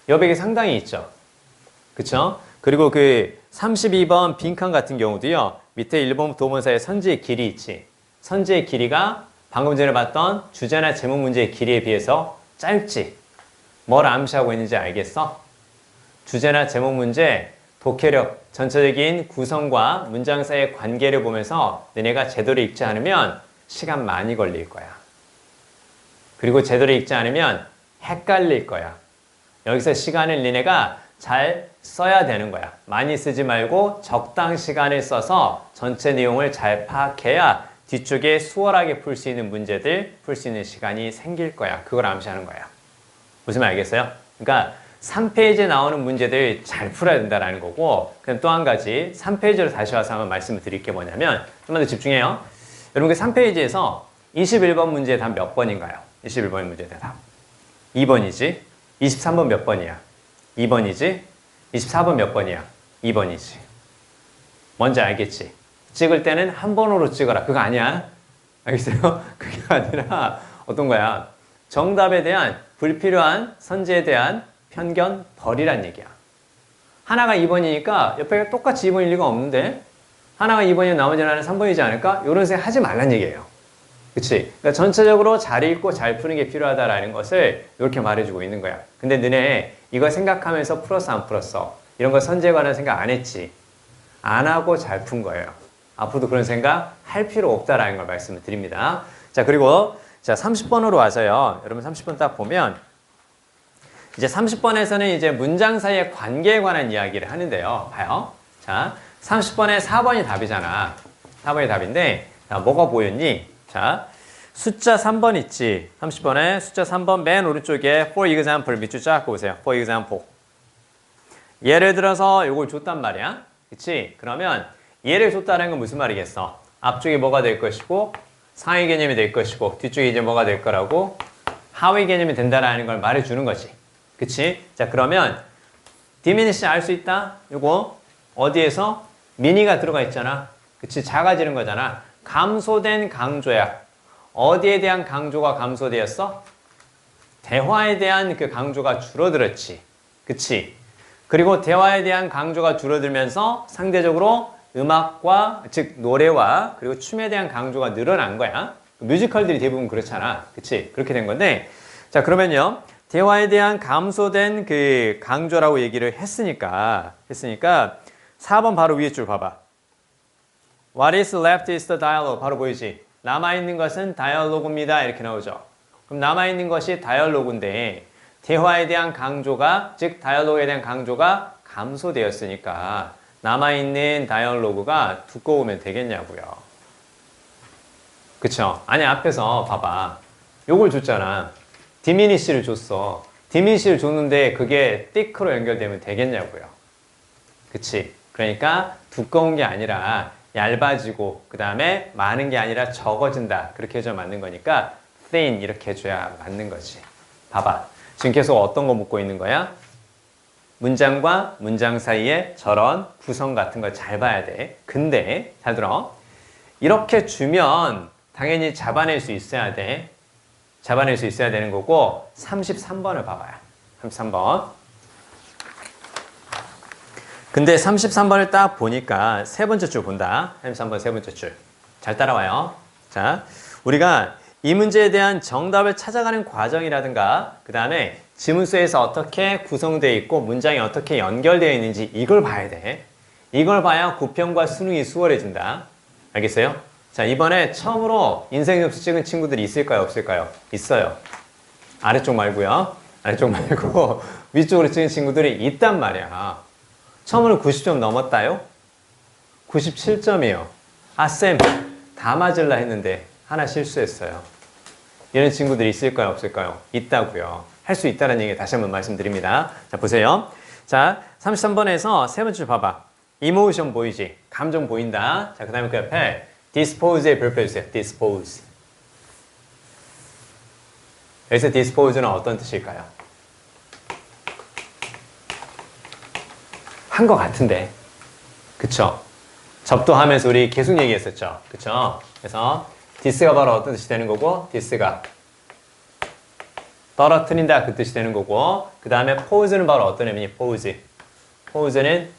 여백이 상당히 있죠. 그쵸? 그리고 그 32번 빈칸 같은 경우도요. 밑에 1번부터 5번 사이에 선지의 길이 있지. 선지의 길이가 방금 전에 봤던 주제나 제목 문제의 길이에 비해서 짧지. 뭘 암시하고 있는지 알겠어? 주제나 제목 문제, 독해력, 전체적인 구성과 문장 사이의 관계를 보면서 너네가 제대로 읽지 않으면 시간 많이 걸릴 거야. 그리고 제대로 읽지 않으면 헷갈릴 거야. 여기서 시간을 니네가 잘 써야 되는 거야. 많이 쓰지 말고 적당 시간을 써서 전체 내용을 잘 파악해야 뒤쪽에 수월하게 풀 수 있는 문제들 풀 수 있는 시간이 생길 거야. 그걸 암시하는 거야. 무슨 말 알겠어요? 그러니까 3페이지에 나오는 문제들 잘 풀어야 된다는 거고 그럼 또 한 가지 3페이지로 다시 와서 한번 말씀을 드릴 게 뭐냐면 좀만 더 집중해요. 여러분 그 3페이지에서 21번 문제의 답 몇 번인가요? 21번 문제의 답 2번이지 23번 몇 번이야? 2번이지 24번 몇 번이야? 2번이지 뭔지 알겠지? 찍을 때는 한 번으로 찍어라. 그거 아니야. 알겠어요? 그게 아니라 어떤 거야? 정답에 대한 불필요한 선지에 대한 편견 버리란 얘기야. 하나가 2번이니까 옆에 똑같이 2번일 리가 없는데 하나가 2번이면 나머지 하나는 3번이지 않을까? 이런 생각 하지 말란 얘기예요. 그치? 그러니까 전체적으로 잘 읽고 잘 푸는 게 필요하다라는 것을 이렇게 말해주고 있는 거야. 근데 너네 이거 생각하면서 풀었어 안 풀었어? 이런 거 선지에 관한 생각 안 했지? 안 하고 잘 푼 거예요. 앞으로도 그런 생각 할 필요 없다라는 걸 말씀을 드립니다. 자, 그리고 자 30번으로 와서요. 여러분 30번 딱 보면 이제 30번에서는 이제 문장 사이의 관계에 관한 이야기를 하는데요. 봐요. 자, 30번에 4번이 답이잖아. 4번이 답인데 자, 뭐가 보였니? 자, 숫자 3번 있지. 30번에 숫자 3번 맨 오른쪽에 for example 밑줄 쫙 보세요. for example. 예를 들어서 이걸 줬단 말이야. 그치? 그러면 예를 줬다는 건 무슨 말이겠어? 앞쪽이 뭐가 될 것이고 상위 개념이 될 것이고 뒤쪽이 이제 뭐가 될 거라고 하위 개념이 된다라는 걸 말해주는 거지. 그치? 자, 그러면 diminish 알 수 있다? 요거 어디에서? 미니가 들어가 있잖아. 그치? 작아지는 거잖아. 감소된 강조야. 어디에 대한 강조가 감소되었어? 대화에 대한 그 강조가 줄어들었지. 그치? 그리고 대화에 대한 강조가 줄어들면서 상대적으로 음악과 즉 노래와 그리고 춤에 대한 강조가 늘어난 거야. 뮤지컬들이 대부분 그렇잖아. 그치? 그렇게 된 건데 자 그러면요. 대화에 대한 감소된 그 강조라고 얘기를 했으니까 4번 바로 위에 줄 봐봐. What is left is the dialogue. 바로 보이지? 남아있는 것은 다이얼로그입니다. 이렇게 나오죠. 그럼 남아있는 것이 다이얼로그인데 대화에 대한 강조가 즉 다이얼로그에 대한 강조가 감소되었으니까 남아있는 다이얼로그가 두꺼우면 되겠냐고요. 그쵸? 아니 앞에서 봐봐. 요걸 줬잖아. 디미니시를 줬어. 디미니시를 줬는데 그게 thick로 연결되면 되겠냐고요. 그치? 그러니까 두꺼운 게 아니라 얇아지고 그 다음에 많은 게 아니라 적어진다. 그렇게 해줘야 맞는 거니까 thin 이렇게 해줘야 맞는 거지. 봐봐. 지금 계속 어떤 거 묻고 있는 거야? 문장과 문장 사이에 저런 구성 같은 걸 잘 봐야 돼. 근데 잘 들어. 이렇게 주면 당연히 잡아낼 수 있어야 돼. 잡아낼 수 있어야 되는 거고 33번을 봐봐요. 33번. 근데 33번을 딱 보니까 세 번째 줄 본다. 33번 세 번째 줄. 잘 따라와요. 자, 우리가 이 문제에 대한 정답을 찾아가는 과정이라든가 그 다음에 지문수에서 어떻게 구성되어 있고 문장이 어떻게 연결되어 있는지 이걸 봐야 돼. 이걸 봐야 구평과 수능이 수월해진다. 알겠어요? 자, 이번에 처음으로 인생엽수 찍은 친구들이 있을까요? 없을까요? 있어요. 아래쪽 말고요. 아래쪽 말고 위쪽으로 찍은 친구들이 있단 말이야. 처음으로 90점 넘었다요? 97점이요. 아, 쌤, 다 맞을라 했는데 하나 실수했어요. 이런 친구들이 있을까요? 없을까요? 있다고요. 할 수 있다는 얘기 다시 한번 말씀드립니다. 자, 보세요. 자, 33번에서 세 번째 봐봐. emotion 보이지? 감정 보인다. 자, 그 다음에 그 옆에 dispose의 별표 주세요. dispose. 여기서 dispose는 어떤 뜻일까요? 한 것 같은데. 그쵸? 접도하면서 우리 계속 얘기했었죠. 그쵸? 그래서 this가 바로 어떤 뜻이 되는 거고, this가 떨어뜨린다 그 뜻이 되는 거고, 그 다음에 pose는 바로 어떤 의미니? pose. pose는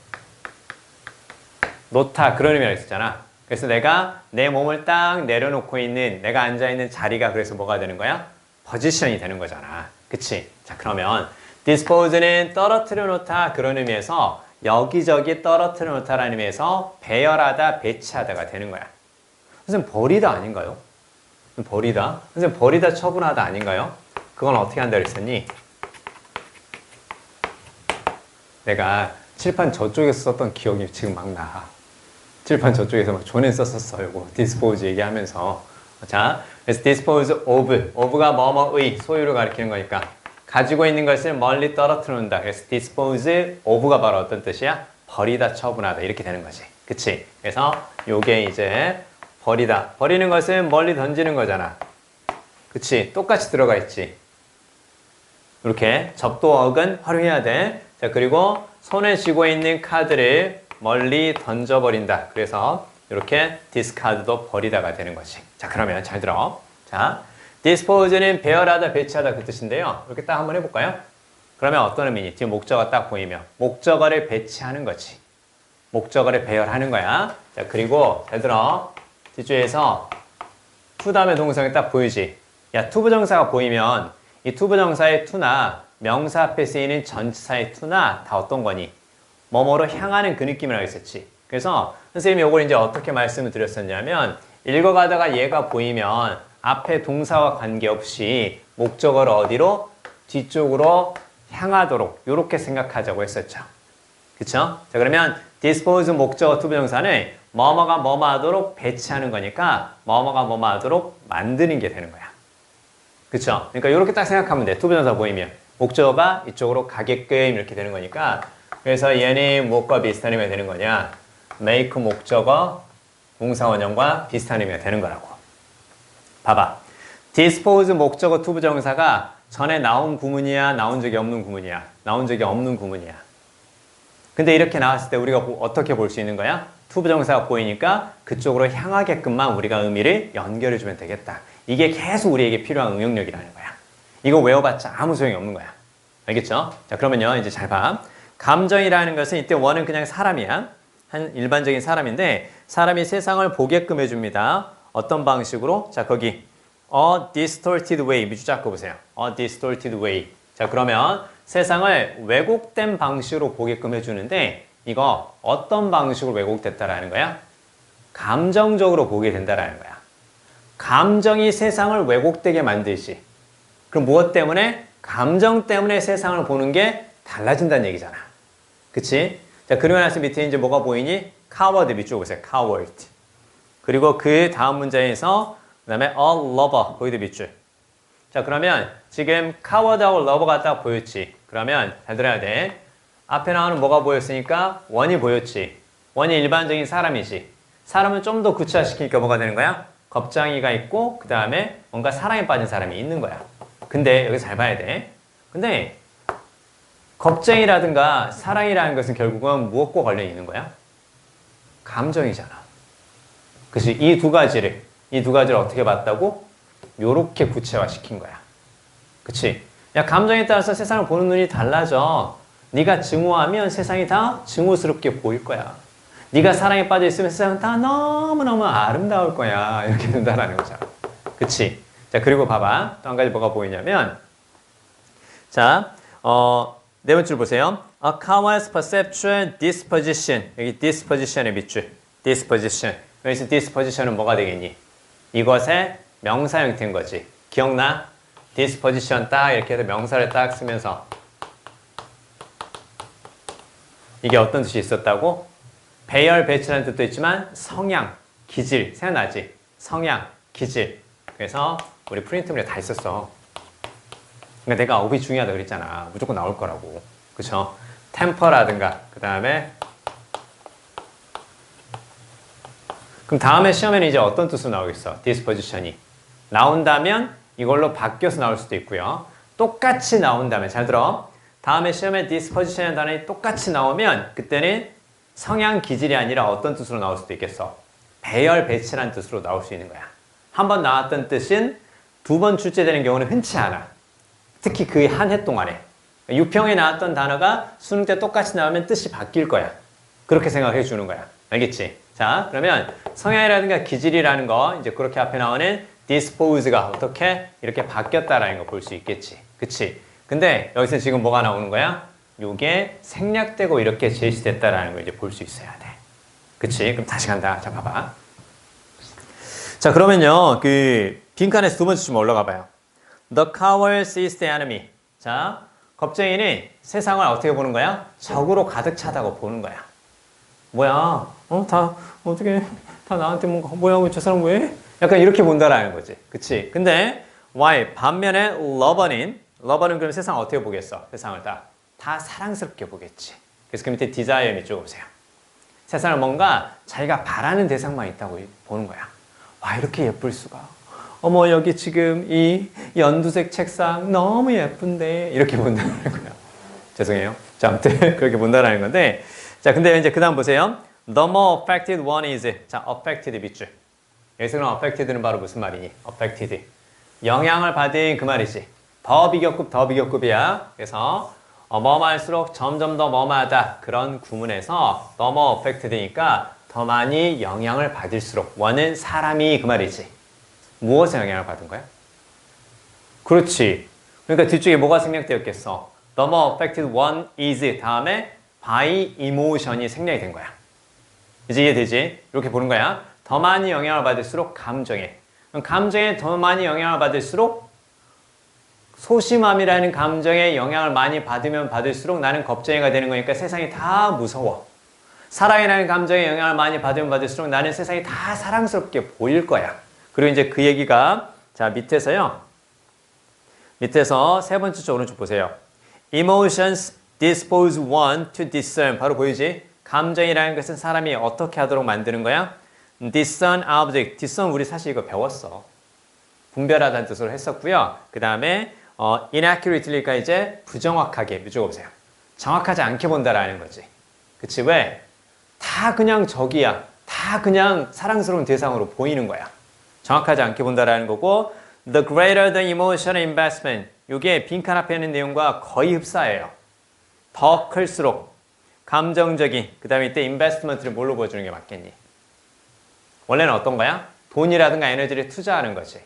놓다 그런 의미가 있었잖아. 그래서 내가 내 몸을 딱 내려놓고 있는 내가 앉아있는 자리가 그래서 뭐가 되는 거야? 포지션이 되는 거잖아. 그치? 자, 그러면 dispose는 떨어뜨려 놓다 그런 의미에서 여기저기 떨어뜨려 놓다라는 의미에서 배열하다, 배치하다가 되는 거야. 선생님 버리다 아닌가요? 버리다? 선생님 버리다, 처분하다 아닌가요? 그건 어떻게 한다 그랬었니? 내가 칠판 저쪽에서 썼던 기억이 지금 막 나. 칠판 저쪽에서 막 존에 썼었어요. 이거 dispose 얘기하면서. 자, 그래서 dispose of가 뭐뭐의 소유를 가리키는 거니까 가지고 있는 것을 멀리 떨어뜨려 놓는다. 그래서 dispose of가 바로 어떤 뜻이야? 버리다, 처분하다 이렇게 되는 거지. 그치? 그래서 요게 이제 버리다. 버리는 것은 멀리 던지는 거잖아. 그치? 똑같이 들어가 있지. 이렇게 접두어억은 활용해야 돼. 자, 그리고 손에 쥐고 있는 카드를 멀리 던져버린다. 그래서 이렇게 디스카드도 버리다가 되는 거지. 자, 그러면 잘 들어. 자, dispose는 배열하다, 배치하다 그 뜻인데요. 이렇게 딱 한번 해볼까요? 그러면 어떤 의미니? 지금 목적어 딱 보이면 목적어를 배치하는 거지. 목적어를 배열하는 거야. 자, 그리고 잘 들어. 뒤쪽에서 to 다음에 동사가 딱 보이지? 야, 투부정사가 보이면 이 투부정사의 to나 명사 앞에 쓰이는 전치사의 to나 다 어떤 거니? 뭐뭐로 향하는 그 느낌이라고 했었지. 그래서 선생님이 이걸 이제 어떻게 말씀을 드렸었냐면 읽어가다가 얘가 보이면 앞에 동사와 관계없이 목적어를 어디로? 뒤쪽으로 향하도록 이렇게 생각하자고 했었죠. 그쵸? 자, 그러면 dispose 목적어 투부정사는 뭐뭐가 뭐뭐 하도록 배치하는 거니까 뭐뭐가 뭐뭐 하도록 만드는 게 되는 거야. 그쵸? 그러니까 이렇게 딱 생각하면 돼. 투부정사 보이면 목적어가 이쪽으로 가게끔 이렇게 되는 거니까 그래서 얘는 무엇과 비슷한 의미가 되는 거냐? make 목적어 동사원형과 비슷한 의미가 되는 거라고. 봐봐. dispose 목적어 투부정사가 전에 나온 구문이야? 나온 적이 없는 구문이야? 나온 적이 없는 구문이야. 근데 이렇게 나왔을 때 우리가 어떻게 볼 수 있는 거야? 투부정사가 보이니까 그쪽으로 향하게끔만 우리가 의미를 연결해주면 되겠다. 이게 계속 우리에게 필요한 응용력이라는 거야. 이거 외워봤자 아무 소용이 없는 거야. 알겠죠? 자, 그러면요, 이제 잘 봐. 감정이라는 것은 이때 원은 그냥 사람이야. 한 일반적인 사람인데 사람이 세상을 보게끔 해줍니다. 어떤 방식으로? 자, 거기 a distorted way 밑줄 잡고 보세요. a distorted way. 자, 그러면 세상을 왜곡된 방식으로 보게끔 해주는데 이거 어떤 방식으로 왜곡됐다라는 거야? 감정적으로 보게 된다라는 거야. 감정이 세상을 왜곡되게 만들지. 그럼 무엇 때문에? 감정 때문에 세상을 보는 게 달라진다는 얘기잖아. 그치? 자, 그리고 나서 밑에 이제 뭐가 보이니? coward 밑줄 보세요. coward. 그리고 그 다음 문장에서 그 다음에 a lover 거기도 밑줄. 자, 그러면 지금 coward하고 lover가 딱 보였지. 그러면 잘 들어야 돼. 앞에 나오는 뭐가 보였으니까 원이 보였지. 원이 일반적인 사람이지. 사람은 좀 더 구체화시키니까 뭐가 되는 거야? 겁쟁이가 있고 그 다음에 뭔가 사랑에 빠진 사람이 있는 거야. 근데 여기 잘 봐야 돼. 근데 겁쟁이라든가 사랑이라는 것은 결국은 무엇과 관련이 있는 거야? 감정이잖아. 그래서 이 두 가지를 어떻게 봤다고? 요렇게 구체화시킨 거야. 그치? 야, 감정에 따라서 세상을 보는 눈이 달라져. 네가 증오하면 세상이 다 증오스럽게 보일 거야. 네가 사랑에 빠져 있으면 세상은 다 너무너무 아름다울 거야. 이렇게 된다라는 거잖아. 그치? 자, 그리고 봐봐. 또 한 가지 뭐가 보이냐면, 자, 네 번째로 보세요. A coward's perceptual disposition. 여기 disposition의 밑줄. disposition. 여기서 disposition은 뭐가 되겠니? 이것의 명사 형태인 거지. 기억나? disposition 딱 이렇게 해서 명사를 딱 쓰면서 이게 어떤 뜻이 있었다고? 배열, 배치라는 뜻도 있지만 성향, 기질, 생각나지? 성향, 기질. 그래서 우리 프린트물에 다 있었어. 그러니까 내가 업이 중요하다 그랬잖아. 무조건 나올 거라고. 그쵸? 템퍼라든가 그 다음에 그럼 다음에 시험에는 이제 어떤 뜻으로 나오겠어? disposition이 나온다면 이걸로 바뀌어서 나올 수도 있고요. 똑같이 나온다면 잘 들어. 다음에 시험에 disposition이라는 단어가 똑같이 나오면 그때는 성향 기질이 아니라 어떤 뜻으로 나올 수도 있겠어? 배열 배치라는 뜻으로 나올 수 있는 거야. 한 번 나왔던 뜻은 두 번 출제되는 경우는 흔치 않아. 특히 그 한 해 동안에. 유평에 나왔던 단어가 수능 때 똑같이 나오면 뜻이 바뀔 거야. 그렇게 생각해 주는 거야. 알겠지? 자, 그러면 성향이라든가 기질이라는 거 이제 그렇게 앞에 나오는 dispose가 어떻게 이렇게 바뀌었다라는 거 볼 수 있겠지. 그치? 근데 여기서 지금 뭐가 나오는 거야? 요게 생략되고 이렇게 제시됐다라는 걸 이제 볼 수 있어야 돼. 그치? 그럼 다시 간다. 자, 봐봐. 자, 그러면요. 그 빈칸에서 두 번째 좀 올라가 봐요. The coward sees the enemy. 자, 겁쟁이는 세상을 어떻게 보는 거야? 적으로 가득 차다고 보는 거야. 뭐야? 다 어떻게 다 나한테 뭔가 뭐야? 저 사람 왜? 약간 이렇게 본다라는 거지. 그치? 근데 why? 반면에 lover는 그럼 세상 어떻게 보겠어? 세상을 다 사랑스럽게 보겠지. 그래서 그 밑에 desire 밑줄 보세요. 세상을 뭔가 자기가 바라는 대상만 있다고 보는 거야. 와, 이렇게 예쁠 수가. 어머, 여기 지금 이 연두색 책상 너무 예쁜데 이렇게 본다는 거야. 죄송해요. 자, 아무튼 그렇게 본다는 건데, 자, 근데 이제 그 다음 보세요. The more affected one is. 자, affected 밑줄. 여기서 그럼 affected는 바로 무슨 말이니? affected. 영향을 받은 그 말이지. 더 비교급이야. 그래서 뭐할수록 점점 더 뭐하다. 그런 구문에서 the more affected니까 더 많이 영향을 받을수록. one은 사람이 그 말이지. 무엇에 영향을 받은 거야? 그렇지. 그러니까 뒤쪽에 뭐가 생략되었겠어? The more affected one is 다음에 by emotion이 생략이 된 거야. 이제 이해되지? 이렇게 보는 거야. 더 많이 영향을 받을수록 감정에. 그럼 감정에 더 많이 영향을 받을수록 소심함이라는 감정에 영향을 많이 받으면 받을수록 나는 겁쟁이가 되는 거니까 세상이 다 무서워. 사랑이라는 감정에 영향을 많이 받으면 받을수록 나는 세상이 다 사랑스럽게 보일 거야. 그리고 이제 그 얘기가 자 밑에서요. 밑에서 세 번째 쪽 오른쪽 보세요. Emotions dispose one to discern. 바로 보이지? 감정이라는 것은 사람이 어떻게 하도록 만드는 거야? discern object. discern 우리 사실 이거 배웠어. 분별하다는 뜻으로 했었고요. 그 다음에 inaccurately가 이제 부정확하게 밑줄 보세요. 정확하지 않게 본다라는 거지. 그치? 왜? 다 그냥 적이야. 다 그냥 사랑스러운 대상으로 보이는 거야. 정확하지 않게 본다라는 거고 the greater the emotional investment 이게 빈칸 앞에 있는 내용과 거의 흡사해요. 더 클수록 감정적인 그 다음에 이때 investment를 뭘로 보여주는 게 맞겠니? 원래는 어떤 거야? 돈이라든가 에너지를 투자하는 거지.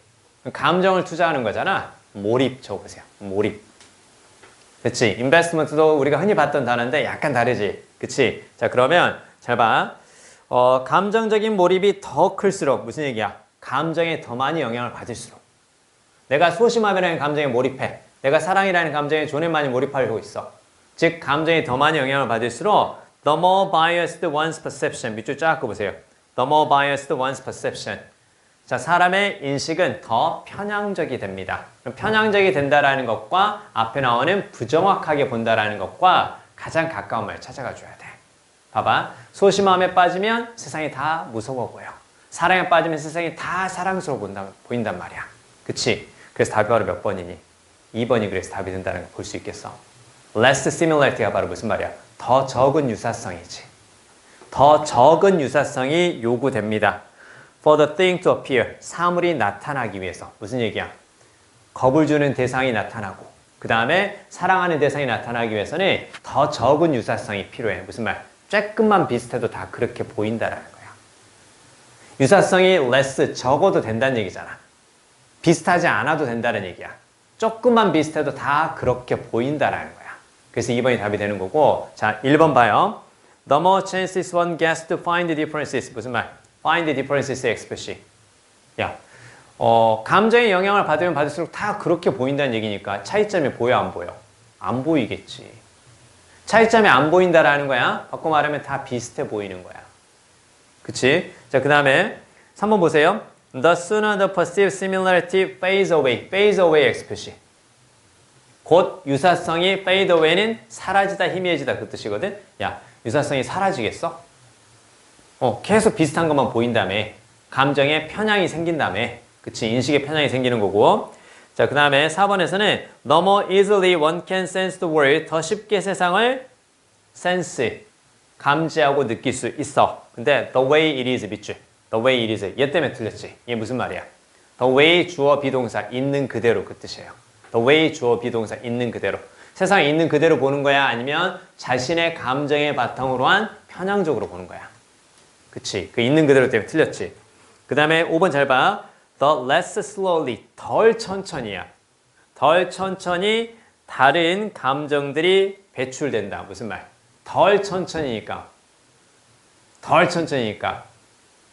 감정을 투자하는 거잖아. 몰입 적어보세요. 몰입. 그치? investment도 우리가 흔히 봤던 단어인데 약간 다르지. 그치? 자, 그러면 잘 봐. 감정적인 몰입이 더 클수록 무슨 얘기야? 감정에 더 많이 영향을 받을수록. 내가 소심함이라는 감정에 몰입해. 내가 사랑이라는 감정에 존에 많이 몰입하려고 있어. 즉, 감정에 더 많이 영향을 받을수록 the more biased one's perception. 밑줄 쫙 보세요. The more biased one's perception. 자, 사람의 인식은 더 편향적이 됩니다. 편향적이 된다라는 것과 앞에 나오는 부정확하게 본다라는 것과 가장 가까운 말 찾아가 줘야 돼. 봐봐. 소심함에 빠지면 세상이 다 무서워 보여. 사랑에 빠지면 세상이 다 사랑스러워 보인단 말이야. 그치? 그래서 답이 바로 몇 번이니? 2번이 그래서 답이 된다는 걸 볼 수 있겠어. Less similarity가 바로 무슨 말이야? 더 적은 유사성이지. 더 적은 유사성이 요구됩니다. For the thing to appear. 사물이 나타나기 위해서. 무슨 얘기야? 겁을 주는 대상이 나타나고 그 다음에 사랑하는 대상이 나타나기 위해서는 더 적은 유사성이 필요해. 무슨 말? 조금만 비슷해도 다 그렇게 보인다라는 거야. 유사성이 less 적어도 된다는 얘기잖아. 비슷하지 않아도 된다는 얘기야. 조금만 비슷해도 다 그렇게 보인다라는 거야. 그래서 2번이 답이 되는 거고, 자 1번 봐요. The more chances one gets to find the differences. 무슨 말? Find the differences expression. 야, 감정의 영향을 받으면 받을수록 다 그렇게 보인다는 얘기니까 차이점이 보여 안 보여? 안 보이겠지. 차이점이 안 보인다라는 거야. 바꿔 말하면 다 비슷해 보이는 거야. 그치? 자, 그 다음에 3번 보세요. The sooner the perceived similarity fades away. fades away expression. 곧 유사성이 fade away는 사라지다, 희미해지다 그 뜻이거든. 야, 유사성이 사라지겠어? 계속 비슷한 것만 보인다며. 감정에 편향이 생긴다며. 그치? 인식에 편향이 생기는 거고. 자, 그 다음에 4번에서는 The more easily one can sense the world. 더 쉽게 세상을 sense, 감지하고 느낄 수 있어. 근데 the way it is 밑줄. the way it is. 얘 때문에 틀렸지. 이게 무슨 말이야? the way 주어 비동사 있는 그대로 그 뜻이에요. the way 주어 비동사 있는 그대로. 세상에 있는 그대로 보는 거야? 아니면 자신의 감정의 바탕으로 한 편향적으로 보는 거야? 그치? 그 있는 그대로 때문에 틀렸지. 그 다음에 5번 잘 봐. The less slowly. 덜 천천히야. 덜 천천히 다른 감정들이 배출된다. 무슨 말? 덜 천천히니까. 덜 천천히니까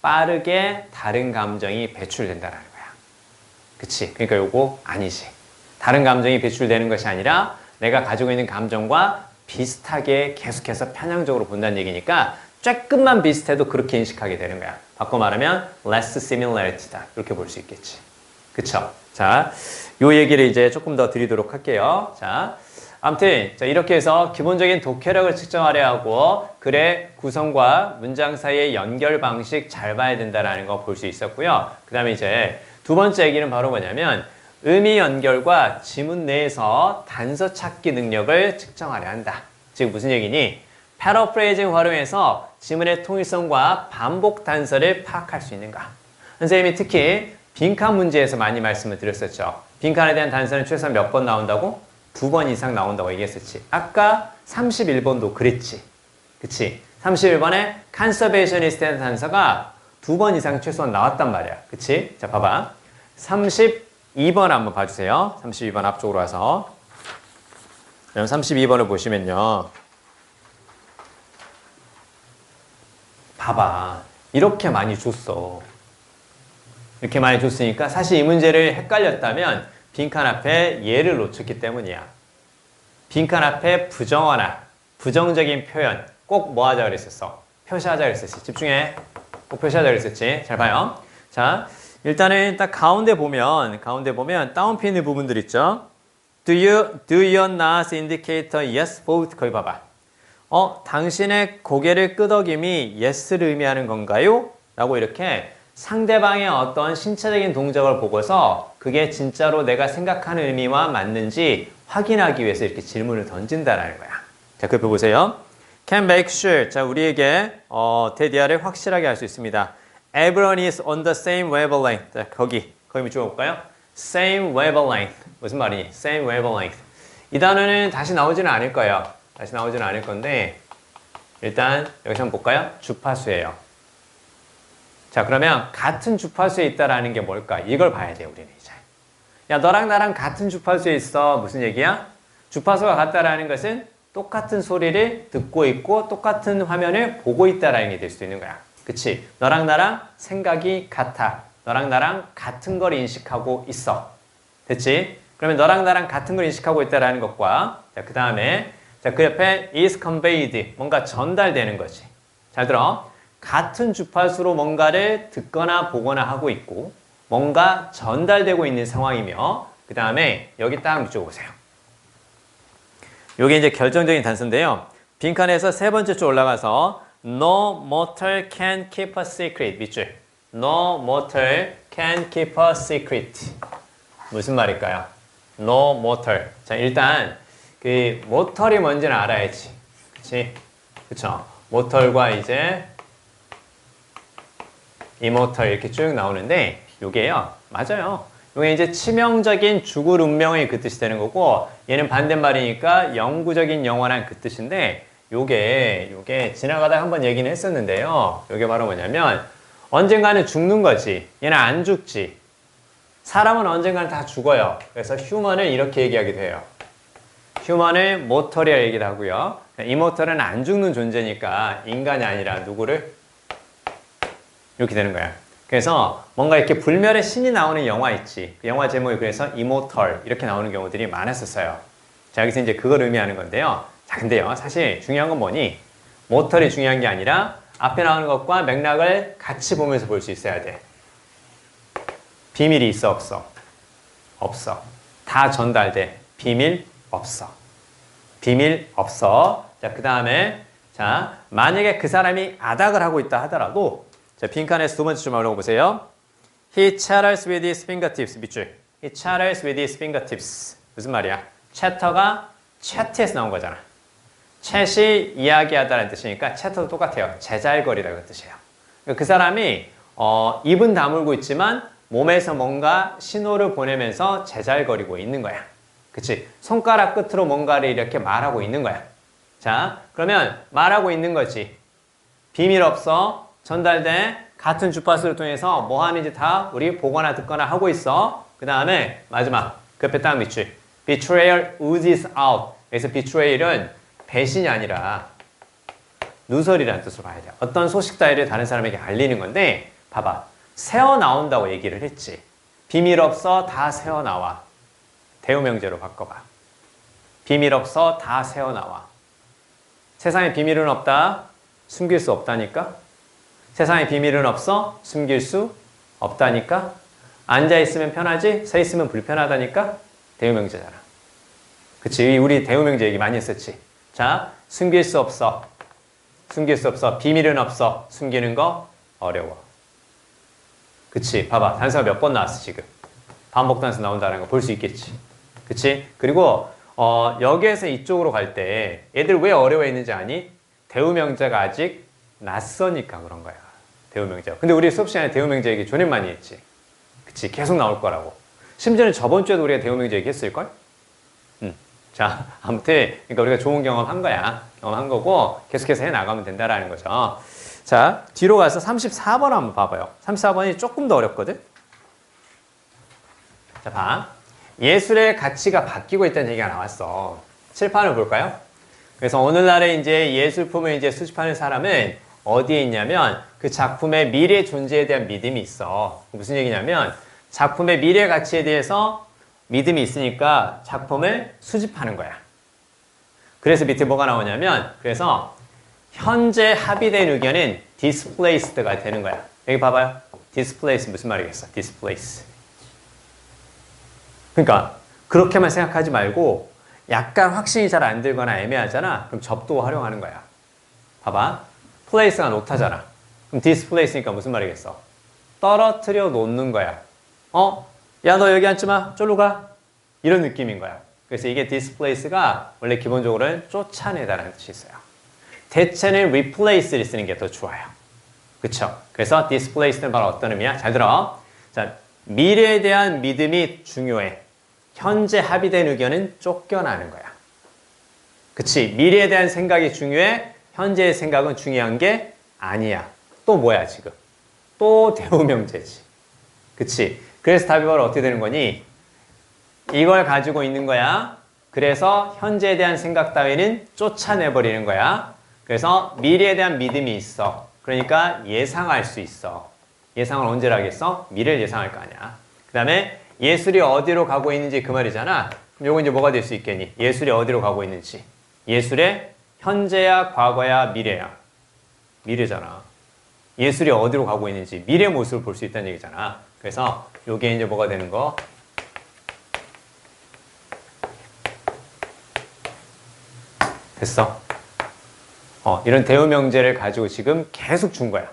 빠르게 다른 감정이 배출된다는 거야. 그치? 그러니까 요거 아니지. 다른 감정이 배출되는 것이 아니라 내가 가지고 있는 감정과 비슷하게 계속해서 편향적으로 본다는 얘기니까 조금만 비슷해도 그렇게 인식하게 되는 거야. 바꿔 말하면 less similarity다. 이렇게 볼 수 있겠지. 그쵸? 자, 요 얘기를 이제 조금 더 드리도록 할게요. 자, 아무튼 자, 이렇게 해서 기본적인 독해력을 측정하려 하고 글의 구성과 문장 사이의 연결 방식 잘 봐야 된다는 거 볼 수 있었고요. 그 다음에 이제 두 번째 얘기는 바로 뭐냐면 의미 연결과 지문 내에서 단서 찾기 능력을 측정하려 한다. 즉 무슨 얘기니? 패러프레이징 활용해서 지문의 통일성과 반복 단서를 파악할 수 있는가? 선생님이 특히 빈칸 문제에서 많이 말씀을 드렸었죠. 빈칸에 대한 단서는 최소한 몇 번 나온다고? 2번 이상 나온다고 얘기했었지. 아까 31번도 그랬지. 그치? 31번에 conservationist라는 단서가 2번 이상 최소한 나왔단 말이야. 그치? 자, 봐봐. 32번 한번 봐주세요. 32번 앞쪽으로 와서. 그럼 32번을 보시면요. 봐봐. 이렇게 많이 줬어. 이렇게 많이 줬으니까 사실 이 문제를 헷갈렸다면 빈칸 앞에 얘를 놓쳤기 때문이야. 빈칸 앞에 부정어나 부정적인 표현 꼭 뭐 하자 그랬었어? 표시하자 그랬었지. 집중해. 꼭 표시하자 그랬었지. 잘 봐요. 자, 일단은 딱 가운데 보면 다운표 있는 부분들 있죠? Do your nose indicate a yes vote? 거기 봐봐. 당신의 고개를 끄덕임이 yes를 의미하는 건가요? 라고 이렇게 상대방의 어떤 신체적인 동작을 보고서 그게 진짜로 내가 생각하는 의미와 맞는지 확인하기 위해서 이렇게 질문을 던진다라는 거야. 자, 그 보세요. Can make sure. 자, 우리에게 대디아를 확실하게 할 수 있습니다. Everyone is on the same wavelength. 자, 거기 밑줄 볼까요? Same wavelength. 무슨 말이니? Same wavelength. 이 단어는 다시 나오지는 않을 거예요. 다시 나오지는 않을 건데 일단 여기서 한번 볼까요? 주파수예요. 자, 그러면 같은 주파수에 있다라는 게 뭘까? 이걸 봐야 돼요, 우리는 이제. 야, 너랑 나랑 같은 주파수에 있어. 무슨 얘기야? 주파수가 같다라는 것은 똑같은 소리를 듣고 있고 똑같은 화면을 보고 있다라는 게 될 수도 있는 거야. 그치? 너랑 나랑 생각이 같아. 너랑 나랑 같은 걸 인식하고 있어. 됐지? 그러면 너랑 나랑 같은 걸 인식하고 있다라는 것과 자, 그 다음에 자, 그 옆에 is conveyed. 뭔가 전달되는 거지. 잘 들어. 같은 주파수로 뭔가를 듣거나 보거나 하고 있고 뭔가 전달되고 있는 상황이며 그 다음에 여기 딱 밑줄 보세요. 요게 이제 결정적인 단서인데요. 빈칸에서 세 번째 줄 올라가서 No mortal can keep a secret. 밑줄. No mortal can keep a secret. 무슨 말일까요? No mortal. 자, 일단 그 mortal이 뭔지는 알아야지. 그치? 그쵸? mortal과 이제 immortal 이렇게 쭉 나오는데 요게요. 맞아요. 요게 이제 치명적인 죽을 운명의 그 뜻이 되는 거고 얘는 반대말이니까 영구적인 영원한 그 뜻인데 요게 지나가다 한번 얘기는 했었는데요. 요게 바로 뭐냐면 언젠가는 죽는 거지. 얘는 안 죽지. 사람은 언젠가는 다 죽어요. 그래서 휴먼을 이렇게 얘기하기도 해요. 휴먼을 모털이라 얘기도 하고요. 이모털은 안 죽는 존재니까 인간이 아니라 누구를? 이렇게 되는 거야. 그래서 뭔가 이렇게 불멸의 신이 나오는 영화 있지. 그 영화 제목이 그래서 이모털 이렇게 나오는 경우들이 많았었어요. 자, 여기서 이제 그걸 의미하는 건데요. 자, 근데요. 사실 중요한 건 뭐니? 모털이 중요한 게 아니라 앞에 나오는 것과 맥락을 같이 보면서 볼 수 있어야 돼. 비밀이 있어, 없어? 없어. 다 전달돼. 비밀 없어. 비밀 없어. 자, 그 다음에 자, 만약에 그 사람이 아닥을 하고 있다 하더라도 자, 빈칸에서 두 번째 좀 올려보세요. He chatters with his fingertips. 밑줄. He chatters with his fingertips. 무슨 말이야? chatter가 chat에서 나온 거잖아. chat이 이야기하다는 뜻이니까 chatter도 똑같아요. 제잘거리라는 뜻이에요. 그 사람이 입은 다물고 있지만 몸에서 뭔가 신호를 보내면서 제잘거리고 있는 거야. 그치? 손가락 끝으로 뭔가를 이렇게 말하고 있는 거야. 자, 그러면 말하고 있는 거지. 비밀 없어. 전달돼. 같은 주파수를 통해서 뭐 하는지 다 우리 보거나 듣거나 하고 있어. 그 다음에 마지막 그 옆에 딱 밑줄. Betrayal oozes out. 여기서 betrayal은 배신이 아니라 누설이라는 뜻으로 봐야 돼요. 어떤 소식 따위를 다른 사람에게 알리는 건데 봐봐. 새어나온다고 얘기를 했지. 비밀 없어 다 새어나와. 대우명제로 바꿔봐. 비밀 없어 다 새어나와. 세상에 비밀은 없다. 숨길 수 없다니까. 세상에 비밀은 없어. 숨길 수 없다니까. 앉아있으면 편하지. 서있으면 불편하다니까. 대우명제잖아. 그치? 우리 대우명제 얘기 많이 했었지. 자, 숨길 수 없어. 숨길 수 없어. 비밀은 없어. 숨기는 거 어려워. 그치? 봐봐. 단서가 몇 번 나왔어 지금. 반복 단서 나온다는 거 볼 수 있겠지. 그치? 그리고 여기에서 이쪽으로 갈 때 얘들 왜 어려워했는지 아니? 대우명제가 아직 낯서니까 그런 거야. 대우명제. 근데 우리 수업 시간에 대우명제 얘기 존댓 많이 했지. 그치? 계속 나올 거라고. 심지어는 저번 주에도 우리가 대우명제 얘기 했을걸? 자, 아무튼 그러니까 우리가 좋은 경험한 거야. 경험한 거고 계속해서 해나가면 된다라는 거죠. 자, 뒤로 가서 34번 한번 봐봐요. 34번이 조금 더 어렵거든? 자, 봐. 예술의 가치가 바뀌고 있다는 얘기가 나왔어. 칠판을 볼까요? 그래서 오늘날에 이제 예술품을 이제 수집하는 사람은 어디에 있냐면 그 작품의 미래 존재에 대한 믿음이 있어. 무슨 얘기냐면 작품의 미래 가치에 대해서 믿음이 있으니까 작품을 수집하는 거야. 그래서 밑에 뭐가 나오냐면 그래서 현재 합의된 의견은 displaced가 되는 거야. 여기 봐봐요. displace 무슨 말이겠어? displace. 그러니까 그렇게만 생각하지 말고 약간 확신이 잘 안 들거나 애매하잖아. 그럼 접도 활용하는 거야. 봐봐. place가 놓다잖아. 그럼 displace니까 무슨 말이겠어? 떨어뜨려 놓는 거야. 야, 너 여기 앉지 마. 쫄로 가. 이런 느낌인 거야. 그래서 이게 displace가 원래 기본적으로는 쫓아내다라는 뜻이 있어요. 대체는 replace를 쓰는 게 더 좋아요. 그쵸? 그래서 displace는 바로 어떤 의미야? 잘 들어. 자, 미래에 대한 믿음이 중요해. 현재 합의된 의견은 쫓겨나는 거야. 그치? 미래에 대한 생각이 중요해. 현재의 생각은 중요한 게 아니야. 또 뭐야 지금? 또 대우명제지. 그치? 그래서 답이 바로 어떻게 되는 거니? 이걸 가지고 있는 거야. 그래서 현재에 대한 생각 따위는 쫓아내버리는 거야. 그래서 미래에 대한 믿음이 있어. 그러니까 예상할 수 있어. 예상을 언제 하겠어? 미래를 예상할 거 아니야. 그 다음에 예술이 어디로 가고 있는지 그 말이잖아. 그럼 요거 이제 뭐가 될 수 있겠니? 예술이 어디로 가고 있는지. 예술의 현재야, 과거야, 미래야. 미래잖아. 예술이 어디로 가고 있는지 미래 모습을 볼 수 있다는 얘기잖아. 그래서 요게 이제 뭐가 되는 거? 됐어. 이런 대우명제를 가지고 지금 계속 준 거야.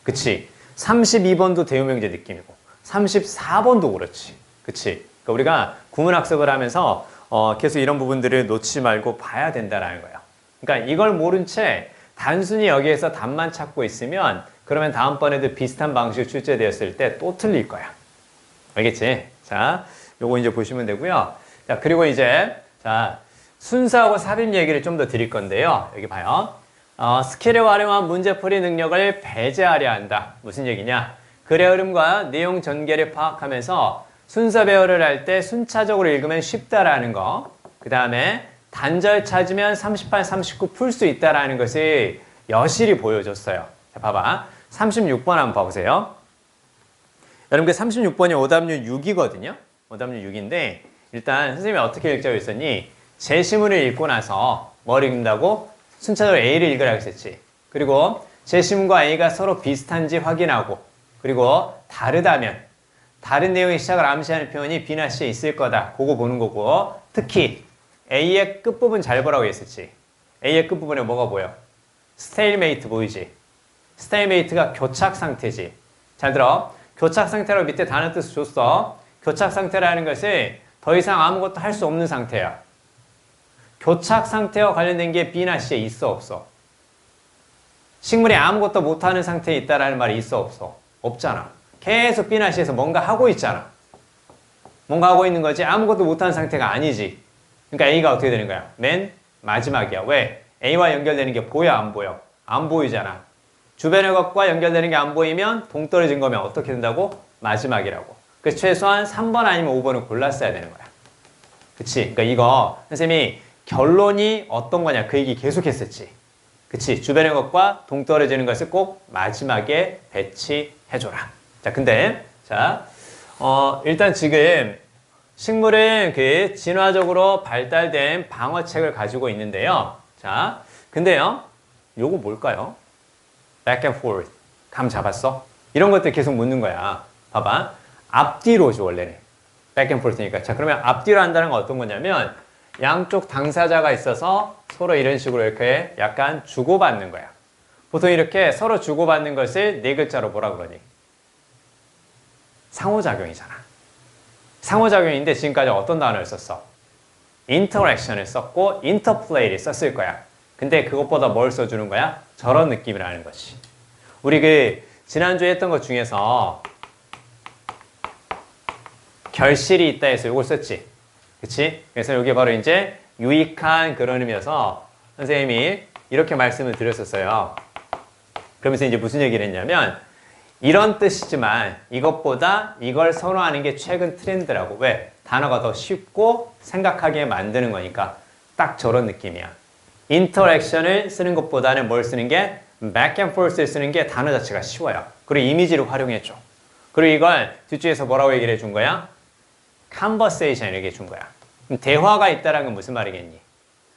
그치? 32번도 대우명제 느낌이고 34번도 그렇지. 그치? 그러니까 우리가 구문학습을 하면서 계속 이런 부분들을 놓치지 말고 봐야 된다는 거예요. 그러니까 이걸 모른 채 단순히 여기에서 답만 찾고 있으면 그러면 다음번에도 비슷한 방식으로 출제되었을 때 또 틀릴 거야. 알겠지? 자, 요거 이제 보시면 되고요. 자, 그리고 이제 자, 순서하고 삽입 얘기를 좀 더 드릴 건데요. 여기 봐요. 스킬을 활용한 문제풀이 능력을 배제하려 한다. 무슨 얘기냐? 글의 흐름과 내용 전개를 파악하면서 순서 배열을 할 때 순차적으로 읽으면 쉽다라는 거. 그 다음에 단절 찾으면 38, 39 풀 수 있다라는 것을 여실히 보여줬어요. 자, 봐봐. 36번 한번 봐보세요. 여러분 그 36번이 오답률 6이거든요. 오답률 6인데 일단 선생님이 어떻게 읽자고 했었니? 제시문을 읽고 나서 뭘 읽는다고? 순차적으로 A를 읽으라고 했었지. 그리고 제시문과 A가 서로 비슷한지 확인하고 그리고 다르다면 다른 내용의 시작을 암시하는 표현이 B나 C에 있을 거다. 그거 보는 거고 특히 A의 끝부분 잘 보라고 했었지. A의 끝부분에 뭐가 보여? 스테일메이트 보이지? 스테일메이트가 교착 상태지. 잘 들어. 교착 상태라고 밑에 단어 뜻을 줬어. 교착 상태라는 것은 더 이상 아무것도 할 수 없는 상태야. 교착 상태와 관련된 게 B나 C에 있어 없어? 식물이 아무것도 못하는 상태에 있다라는 말이 있어 없어? 없잖아. 계속 B나 C에서 뭔가 하고 있잖아. 뭔가 하고 있는 거지 아무것도 못하는 상태가 아니지. 그러니까 A가 어떻게 되는 거야? 맨 마지막이야. 왜? A와 연결되는 게 보여 안 보여? 안 보이잖아. 주변의 것과 연결되는 게 안 보이면 동떨어진 거면 어떻게 된다고? 마지막이라고. 그래서 최소한 3번 아니면 5번을 골랐어야 되는 거야. 그치? 그러니까 이거 선생님이 결론이 어떤 거냐 그 얘기 계속 했었지. 그치? 주변의 것과 동떨어지는 것을 꼭 마지막에 배치해줘라. 자, 근데 자, 일단 지금 식물은 그 진화적으로 발달된 방어책을 가지고 있는데요. 자, 근데요, 요거 뭘까요? back and forth. 감 잡았어? 이런 것들 계속 묻는 거야. 봐봐. 앞뒤로죠, 원래는. back and forth니까. 자, 그러면 앞뒤로 한다는 건 어떤 거냐면 양쪽 당사자가 있어서 서로 이런 식으로 이렇게 약간 주고받는 거야. 보통 이렇게 서로 주고받는 것을 네 글자로 뭐라 그러니? 상호작용이잖아. 상호작용인데 지금까지 어떤 단어를 썼어? interaction을 썼고 interplay를 썼을 거야. 근데 그것보다 뭘 써주는 거야? 저런 느낌이라는 것이. 우리 그 지난주에 했던 것 중에서 결실이 있다 해서 이걸 썼지. 그치? 그래서 이게 바로 이제 유익한 그런 의미여서 선생님이 이렇게 말씀을 드렸었어요. 그러면서 이제 무슨 얘기를 했냐면 이런 뜻이지만 이것보다 이걸 선호하는 게 최근 트렌드라고. 왜? 단어가 더 쉽고 생각하게 만드는 거니까 딱 저런 느낌이야. 인터랙션을 쓰는 것보다는 뭘 쓰는 게 back and forth를 쓰는 게 단어 자체가 쉬워요. 그리고 이미지를 활용해줘. 그리고 이걸 뒤쪽에서 뭐라고 얘기를 해준 거야? conversation 이렇게 해준 거야. 그럼 대화가 있다는 건 무슨 말이겠니?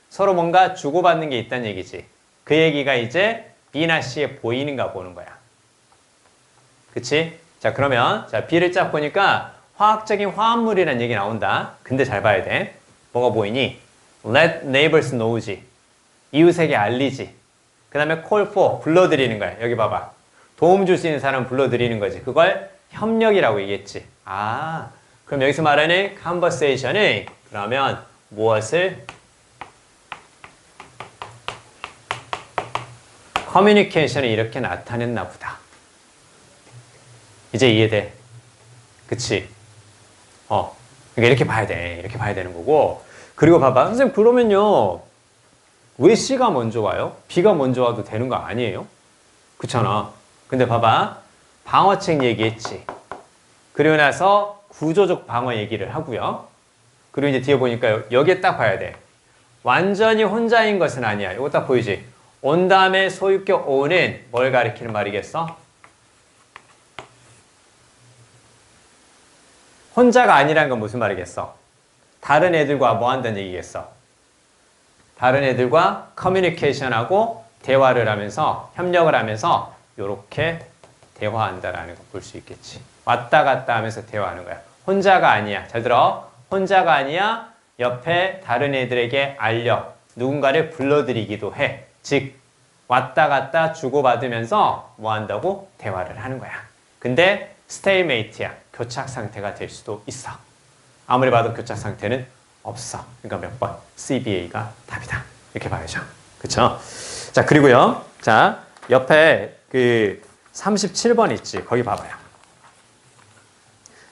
서로 뭔가 주고받는 게 있다는 얘기지. 그 얘기가 이제 B나 C에 보이는가 보는 거야. 그치? 자, 그러면 자 B를 쫙 보니까 화학적인 화합물이라는 얘기 나온다. 근데 잘 봐야 돼. 뭐가 보이니? Let neighbors know지. 이웃에게 알리지. 그 다음에 call for, 불러들이는 거야. 여기 봐봐. 도움 줄 수 있는 사람 불러들이는 거지. 그걸 협력이라고 얘기했지. 아, 그럼 여기서 말하는 conversation은 그러면 무엇을? 커뮤니케이션을 이렇게 나타냈나 보다. 이제 이해돼. 그치? 그러니까 이렇게 봐야 돼. 이렇게 봐야 되는 거고. 그리고 봐봐. 선생님, 그러면요. 왜 C가 먼저 와요? B가 먼저 와도 되는 거 아니에요? 그렇잖아. 근데 봐봐. 방어책 얘기했지. 그리고 나서 구조적 방어 얘기를 하고요. 그리고 이제 뒤에 보니까 여기에 딱 봐야 돼. 완전히 혼자인 것은 아니야. 이거 딱 보이지? 온 다음에 소유격 o는 뭘 가리키는 말이겠어? 혼자가 아니라는 건 무슨 말이겠어? 다른 애들과 뭐 한다는 얘기겠어? 다른 애들과 커뮤니케이션하고 대화를 하면서 협력을 하면서 이렇게 대화한다라는 거 볼 수 있겠지. 왔다 갔다 하면서 대화하는 거야. 혼자가 아니야. 잘 들어. 혼자가 아니야. 옆에 다른 애들에게 알려. 누군가를 불러들이기도 해. 즉 왔다 갔다 주고받으면서 뭐 한다고? 대화를 하는 거야. 근데 스테이메이트야. 교착 상태가 될 수도 있어. 아무리 봐도 교착 상태는 없어. 그러니까 몇 번? CBA가 답이다. 이렇게 봐야죠. 그쵸? 자, 그리고요. 자, 옆에 그 37번 있지. 거기 봐봐요.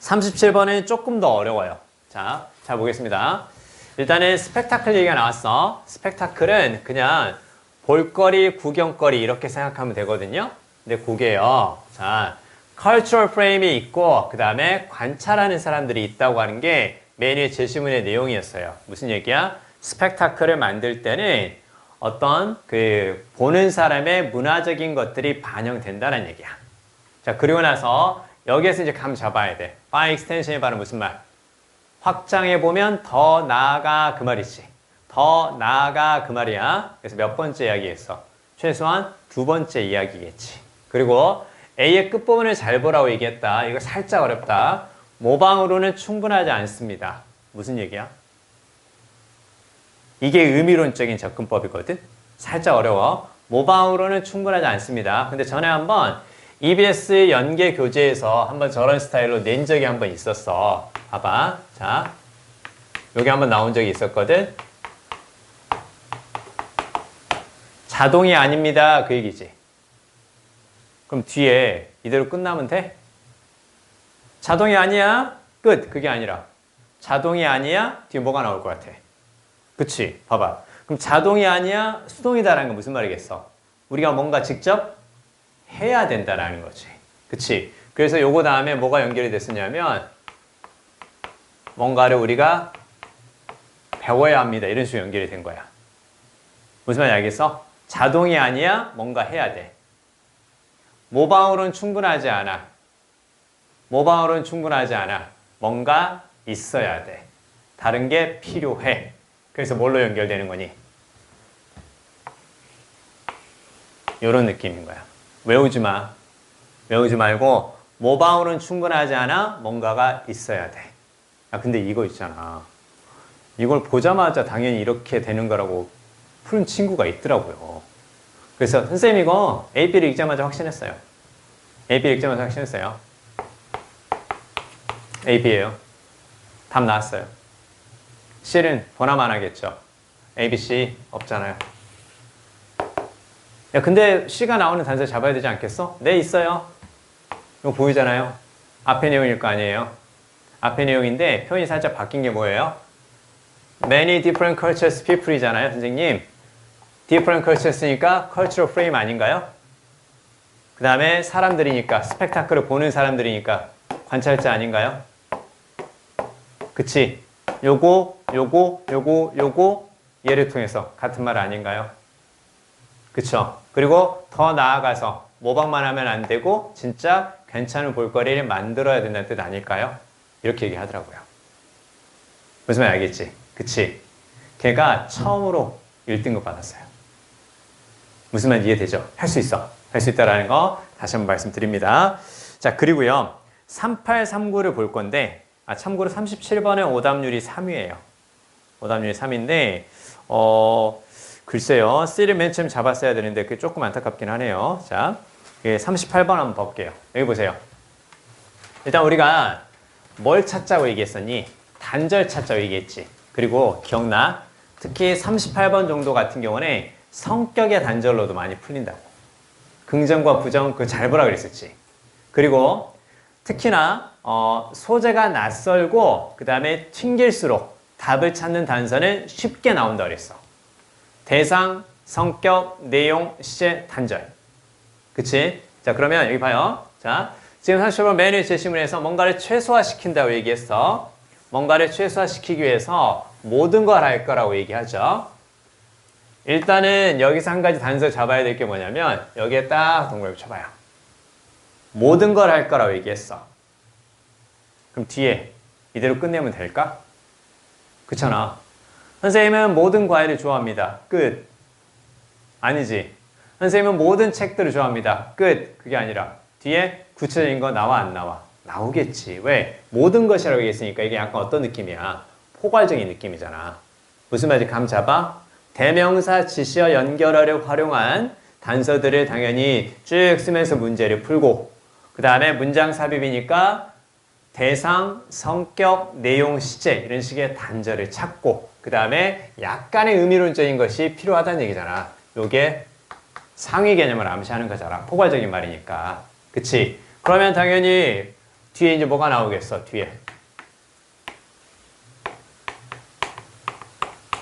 37번은 조금 더 어려워요. 자, 잘 보겠습니다. 일단은 스펙타클 얘기가 나왔어. 스펙타클은 그냥 볼거리, 구경거리 이렇게 생각하면 되거든요. 근데 그게요. 자, cultural frame이 있고 그 다음에 관찰하는 사람들이 있다고 하는 게 메뉴 제시문의 내용이었어요. 무슨 얘기야? 스펙타클을 만들 때는 어떤 그 보는 사람의 문화적인 것들이 반영된다는 얘기야. 자, 그리고 나서 여기에서 이제 감 잡아야 돼. by extension의 말은 무슨 말? 확장해 보면 더 나아가 그 말이지. 더 나아가 그 말이야. 그래서 몇 번째 이야기했어? 최소한 두 번째 이야기겠지. 그리고 A의 끝부분을 잘 보라고 얘기했다. 이거 살짝 어렵다. 모방으로는 충분하지 않습니다. 무슨 얘기야? 이게 의미론적인 접근법이거든. 살짝 어려워. 모방으로는 충분하지 않습니다. 근데 전에 한번 EBS 연계 교재에서 한번 저런 스타일로 낸 적이 한번 있었어. 봐봐. 자, 여기 한번 나온 적이 있었거든. 자동이 아닙니다. 그 얘기지. 그럼 뒤에 이대로 끝나면 돼? 자동이 아니야? 끝. 그게 아니라 자동이 아니야? 뒤에 뭐가 나올 것 같아? 그치? 봐봐. 그럼 자동이 아니야? 수동이다라는 건 무슨 말이겠어? 우리가 뭔가 직접 해야 된다라는 거지. 그치? 그래서 요거 다음에 뭐가 연결이 됐었냐면 뭔가를 우리가 배워야 합니다. 이런 식으로 연결이 된 거야. 무슨 말인지 알겠어? 자동이 아니야? 뭔가 해야 돼. 모방으로는 충분하지 않아. 모방으로는 충분하지 않아. 뭔가 있어야 돼. 다른 게 필요해. 그래서 뭘로 연결되는 거니? 이런 느낌인 거야. 외우지 마. 외우지 말고 모방으로는 충분하지 않아. 뭔가가 있어야 돼. 야, 근데 이거 있잖아. 이걸 보자마자 당연히 이렇게 되는 거라고 푸는 친구가 있더라고요. 그래서 선생님 이거 AP를 읽자마자 확신했어요. AP를 읽자마자 확신했어요. AP예요. 답 나왔어요. C는 보나만 하겠죠. ABC 없잖아요. 야, 근데 C가 나오는 단서 잡아야 되지 않겠어? 네, 있어요. 이거 보이잖아요. 앞에 내용일 거 아니에요. 앞에 내용인데 표현이 살짝 바뀐 게 뭐예요? Many different cultures people이잖아요, 선생님. different cultures니까 cultural frame 아닌가요? 그 다음에 사람들이니까, 스펙타클을 보는 사람들이니까 관찰자 아닌가요? 그치? 요거 얘를 통해서 같은 말 아닌가요? 그쵸? 그리고 더 나아가서 모방만 하면 안 되고 진짜 괜찮은 볼거리를 만들어야 된다는 뜻 아닐까요? 이렇게 얘기하더라고요. 무슨 말 알겠지? 그치? 걔가 처음으로 1등급 받았어요. 무슨 말 이해되죠? 할 수 있어. 할 수 있다라는 거 다시 한번 말씀드립니다. 자, 그리고요. 3839를 볼 건데 참고로 37번의 오답률이 3위예요. 오답률이 3위인데 글쎄요. C를 맨 처음 잡았어야 되는데 그게 조금 안타깝긴 하네요. 자, 38번 한번 볼게요. 여기 보세요. 일단 우리가 뭘 찾자고 얘기했었니? 단절 찾자고 얘기했지. 그리고 기억나? 특히 38번 정도 같은 경우는 성격의 단절로도 많이 풀린다고. 긍정과 부정 그거 잘 보라 그랬었지. 그리고 특히나 소재가 낯설고 그 다음에 튕길수록 답을 찾는 단서는 쉽게 나온다 그랬어. 대상, 성격, 내용, 시제, 단절. 그치? 자, 그러면 여기 봐요. 자, 지금 30번 메뉴 제시문에서 뭔가를 최소화시킨다고 얘기했어. 뭔가를 최소화시키기 위해서 모든 걸 할 거라고 얘기하죠. 일단은 여기서 한 가지 단서 잡아야 될 게 뭐냐면 여기에 딱 동그라미 쳐봐요. 모든 걸 할 거라고 얘기했어. 그럼 뒤에 이대로 끝내면 될까? 그렇잖아. 선생님은 모든 과일을 좋아합니다. 끝. 아니지. 선생님은 모든 책들을 좋아합니다. 끝. 그게 아니라 뒤에 구체적인 거 나와 안 나와? 나오겠지. 왜? 모든 것이라고 얘기했으니까 이게 약간 어떤 느낌이야? 포괄적인 느낌이잖아. 무슨 말인지 감 잡아? 대명사 지시어 연결어를 활용한 단서들을 당연히 쭉 쓰면서 문제를 풀고 그 다음에 문장 삽입이니까 대상, 성격, 내용, 시제 이런 식의 단절을 찾고 그 다음에 약간의 의미론적인 것이 필요하다는 얘기잖아. 요게 상위 개념을 암시하는 거잖아. 포괄적인 말이니까. 그치? 그러면 당연히 뒤에 이제 뭐가 나오겠어? 뒤에.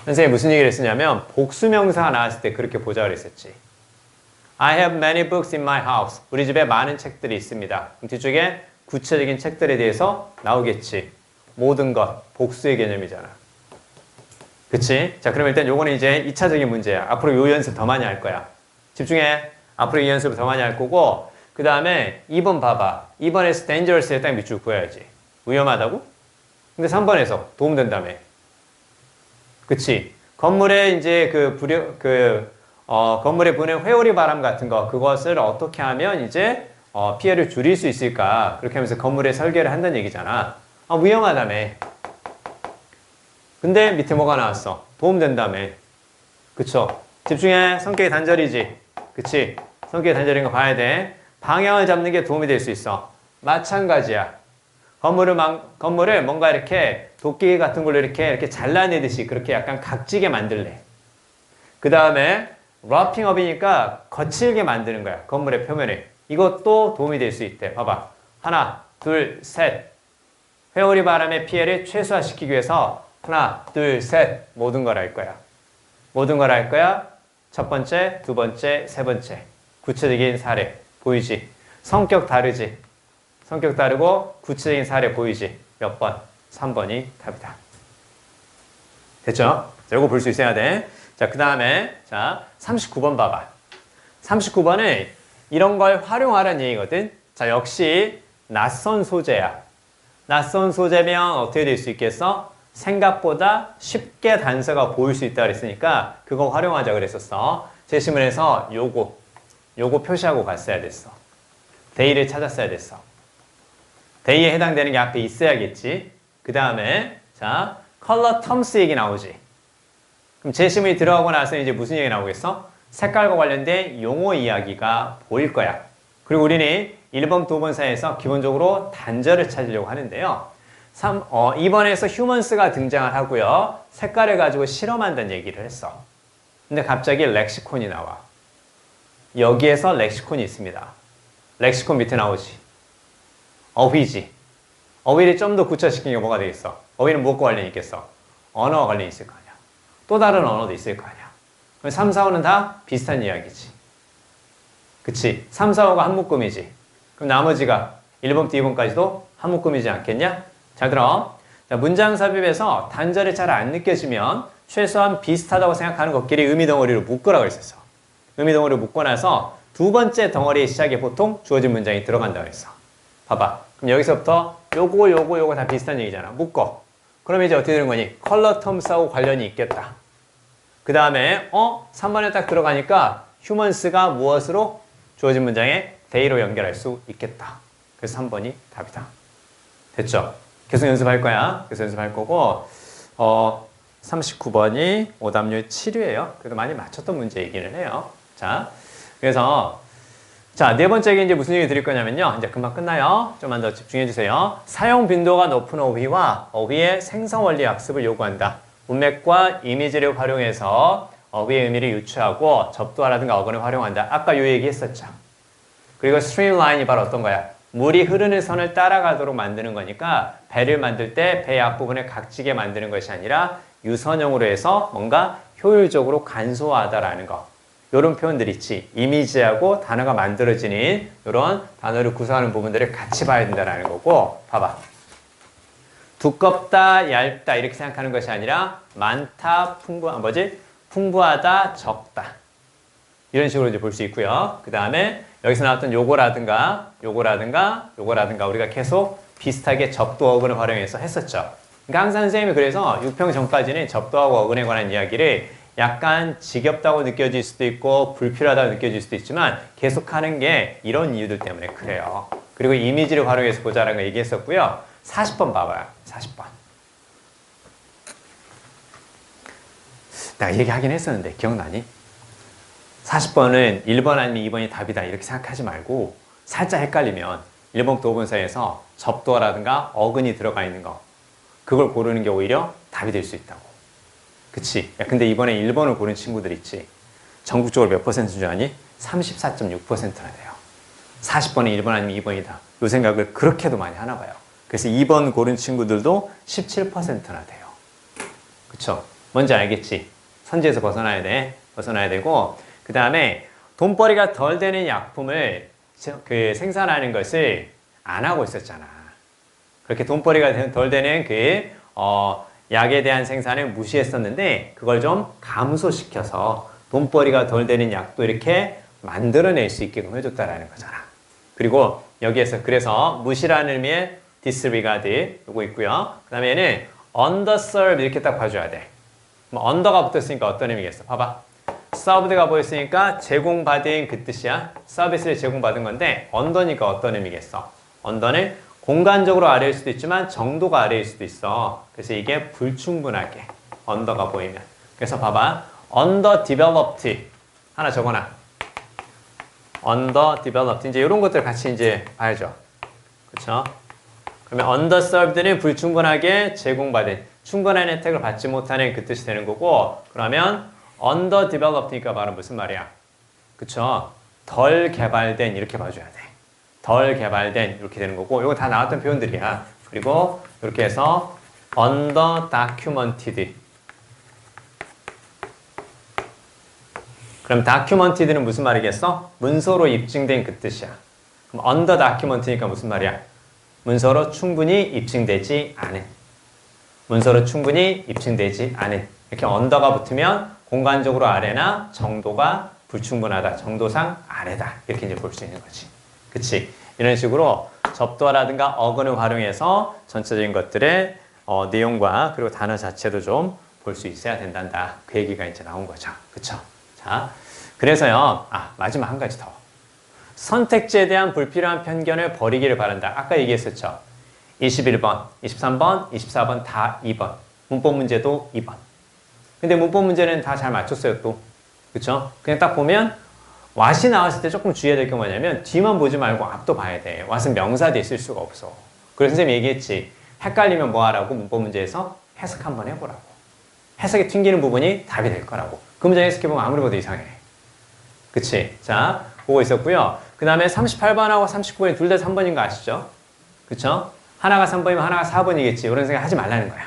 선생님이 무슨 얘기를 했었냐면 복수명사가 나왔을 때 그렇게 보자 그랬었지. I have many books in my house. 우리 집에 많은 책들이 있습니다. 뒤쪽에 구체적인 책들에 대해서 나오겠지. 모든 것, 복수의 개념이잖아. 그치? 자, 그럼 일단 요거는 이제 2차적인 문제야. 앞으로 요 연습 더 많이 할 거야. 집중해. 앞으로 이 연습을 더 많이 할 거고 그 다음에 2번 봐봐. 2번에서 dangerous에 딱 밑줄 그어야지. 위험하다고? 근데 3번에서 도움된다며. 그치? 건물에 이제 건물에 부는 회오리 바람 같은 거, 그것을 어떻게 하면 이제, 피해를 줄일 수 있을까? 그렇게 하면서 건물에 설계를 한다는 얘기잖아. 위험하다며. 근데 밑에 뭐가 나왔어? 도움된다며. 그쵸? 집중해. 성격이 단절이지. 그치? 성격이 단절인 거 봐야 돼. 방향을 잡는 게 도움이 될 수 있어. 마찬가지야. 건물을 뭔가 이렇게 도끼 같은 걸로 이렇게 잘라내듯이 그렇게 약간 각지게 만들래. 그 다음에 래핑업이니까 거칠게 만드는 거야. 건물의 표면을. 이것도 도움이 될 수 있대. 봐봐. 하나, 둘, 셋. 회오리 바람의 피해를 최소화시키기 위해서 하나, 둘, 셋. 모든 걸 할 거야. 모든 걸 할 거야. 첫 번째, 두 번째, 세 번째. 구체적인 사례. 보이지? 성격 다르지? 성격 다르고 구체적인 사례 보이지? 몇 번? 3번이 답이다. 됐죠? 자, 이거 볼 수 있어야 돼. 자, 그 다음에, 자, 39번 봐봐. 39번은 이런 걸 활용하라는 얘기거든. 자, 역시 낯선 소재야. 낯선 소재면 어떻게 될 수 있겠어? 생각보다 쉽게 단서가 보일 수 있다 그랬으니까 그거 활용하자 그랬었어. 제시문에서 요거 표시하고 갔어야 됐어. 데이를 찾았어야 됐어. 데이에 해당되는 게 앞에 있어야겠지. 그 다음에 자, 컬러 텀스 얘기 나오지. 그럼 제시문이 들어가고 나서 이제 무슨 얘기 나오겠어? 색깔과 관련된 용어 이야기가 보일 거야. 그리고 우리는 1번, 2번 사이에서 기본적으로 단절을 찾으려고 하는데요. 2번에서 휴먼스가 등장을 하고요. 색깔을 가지고 실험한다는 얘기를 했어. 근데 갑자기 렉시콘이 나와. 여기에서 렉시콘이 있습니다. 렉시콘 밑에 나오지. 어휘지. 어휘를 좀 더 구체시키는 게 뭐가 되겠어? 어휘는 무엇과 관련이 있겠어? 언어와 관련이 있을 거 아니야. 또 다른 언어도 있을 거 아니야. 그럼 3, 4, 5는 다 비슷한 이야기지. 그치? 3, 4, 5가 한 묶음이지. 그럼 나머지가 1번부터 2번까지도 한 묶음이지 않겠냐? 잘 들어. 자, 문장 삽입에서 단절이 잘 안 느껴지면 최소한 비슷하다고 생각하는 것끼리 의미 덩어리로 묶으라고 했었어. 의미 덩어리로 묶고 나서 두 번째 덩어리의 시작에 보통 주어진 문장이 들어간다고 했어. 봐봐. 그럼 여기서부터 요거 다 비슷한 얘기잖아. 묶어. 그러면 이제 어떻게 되는 거니? 컬러 텀스하고 관련이 있겠다. 그 다음에 3번에 딱 들어가니까 휴먼스가 무엇으로 주어진 문장에 데이로 연결할 수 있겠다. 그래서 3번이 답이다. 됐죠? 계속 연습할 거야. 계속 연습할 거고 39번이 오답률 7위예요. 그래도 많이 맞췄던 문제이기는 해요. 자, 그래서 자, 네 번째 이제 무슨 얘기 드릴 거냐면요. 이제 금방 끝나요. 좀만 더 집중해 주세요. 사용 빈도가 높은 어휘와 어휘의 생성 원리 학습을 요구한다. 문맥과 이미지를 활용해서 어휘의 의미를 유추하고 접두어라든가 어근을 활용한다. 아까 요 얘기 했었죠. 그리고 스트림라인이 바로 어떤 거야? 물이 흐르는 선을 따라가도록 만드는 거니까 배를 만들 때 배 앞부분을 각지게 만드는 것이 아니라 유선형으로 해서 뭔가 효율적으로 간소화하다라는 거. 이런 표현들 있지. 이미지하고 단어가 만들어지는 이런 단어를 구성하는 부분들을 같이 봐야 된다는 거고. 봐봐. 두껍다, 얇다 이렇게 생각하는 것이 아니라 많다, 풍부하다, 적다. 이런 식으로 이제 볼 수 있고요. 그 다음에 여기서 나왔던 요거라든가 우리가 계속 비슷하게 접두 어근을 활용해서 했었죠. 그러니까 항상 선생님이 그래서 6평 전까지는 접두하고 어근에 관한 이야기를 약간 지겹다고 느껴질 수도 있고 불필요하다고 느껴질 수도 있지만 계속하는 게 이런 이유들 때문에 그래요. 그리고 이미지를 활용해서 보자라는 거 얘기했었고요. 40번 봐봐요. 40번. 내가 얘기하긴 했었는데 기억나니? 40번은 1번 아니면 2번이 답이다 이렇게 생각하지 말고 살짝 헷갈리면 1번부터 5번 사이에서 접두어라든가 어근이 들어가 있는 거 그걸 고르는 게 오히려 답이 될 수 있다고. 그치? 야, 근데 이번에 1번을 고른 친구들 있지? 전국적으로 몇 퍼센트인 줄 아니? 34.6%나 돼요. 40번에 1번 아니면 2번이다. 이 생각을 그렇게도 많이 하나 봐요. 그래서 2번 고른 친구들도 17%나 돼요. 그쵸? 뭔지 알겠지? 선지에서 벗어나야 돼. 벗어나야 되고, 그 다음에 돈벌이가 덜 되는 약품을 생산하는 것을 안 하고 있었잖아. 그렇게 돈벌이가 덜 되는 약에 대한 생산을 무시했었는데, 그걸 좀 감소시켜서 돈벌이가 덜 되는 약도 이렇게 만들어낼 수 있게끔 해줬다라는 거잖아. 그리고 여기에서 그래서 무시라는 의미의 disregard 요거 있고요. 그 다음에는 underserved 이렇게 딱 봐줘야 돼. 뭐 under가 붙었으니까 어떤 의미겠어? 봐봐. served가 보였으니까 제공받은 그 뜻이야. 서비스를 제공받은 건데 under니까 어떤 의미겠어? under는 공간적으로 아래일 수도 있지만 정도가 아래일 수도 있어. 그래서 이게 불충분하게 under가 보이면. 그래서 봐봐. underdeveloped 하나 적어놔. underdeveloped 이제 이런 것들 같이 이제 봐야죠. 그렇죠? 그러면 underserved는 불충분하게 제공받은 충분한 혜택을 받지 못하는 그 뜻이 되는 거고 그러면 underdeveloped니까 말은 무슨 말이야? 그쵸? 덜 개발된 이렇게 봐줘야 돼. 덜 개발된 이렇게 되는 거고 이거 다 나왔던 표현들이야. 그리고 이렇게 해서 underdocumented 그럼 documented는 무슨 말이겠어? 문서로 입증된 그 뜻이야. 그럼 underdocumented니까 무슨 말이야? 문서로 충분히 입증되지 않은. 문서로 충분히 입증되지 않은. 이렇게 under가 붙으면 공간적으로 아래나 정도가 불충분하다. 정도상 아래다. 이렇게 이제 볼 수 있는 거지. 그치? 이런 식으로 접두어라든가 어근을 활용해서 전체적인 것들의 내용과 그리고 단어 자체도 좀 볼 수 있어야 된단다. 그 얘기가 이제 나온 거죠. 그쵸? 자, 그래서요. 마지막 한 가지 더. 선택지에 대한 불필요한 편견을 버리기를 바란다. 아까 얘기했었죠. 21번, 23번, 24번 다 2번. 문법 문제도 2번. 근데 문법 문제는 다 잘 맞췄어요, 또. 그쵸? 그냥 딱 보면 what이 나왔을 때 조금 주의해야 될 게 뭐냐면 뒤만 보지 말고 앞도 봐야 돼. what은 명사돼 있을 수가 없어. 그래서 선생님이 얘기했지. 헷갈리면 뭐 하라고? 문법 문제에서 해석 한번 해보라고. 해석에 튕기는 부분이 답이 될 거라고. 그 문제 해석해보면 아무리 봐도 이상해. 그치? 자, 보고 있었고요. 그 다음에 38번하고 39번이 둘 다 3번인 거 아시죠? 그쵸? 하나가 3번이면 하나가 4번이겠지. 이런 생각 하지 말라는 거야.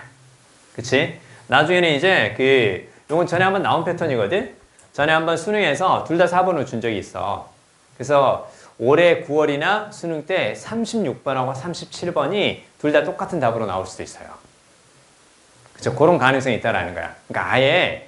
그치? 나중에는 이제 요건 전에 한번 나온 패턴이거든? 전에 한번 수능에서 둘 다 4번으로 준 적이 있어. 그래서 올해 9월이나 수능 때 36번하고 37번이 둘 다 똑같은 답으로 나올 수도 있어요. 그쵸? 그런 가능성이 있다라는 거야. 그러니까 아예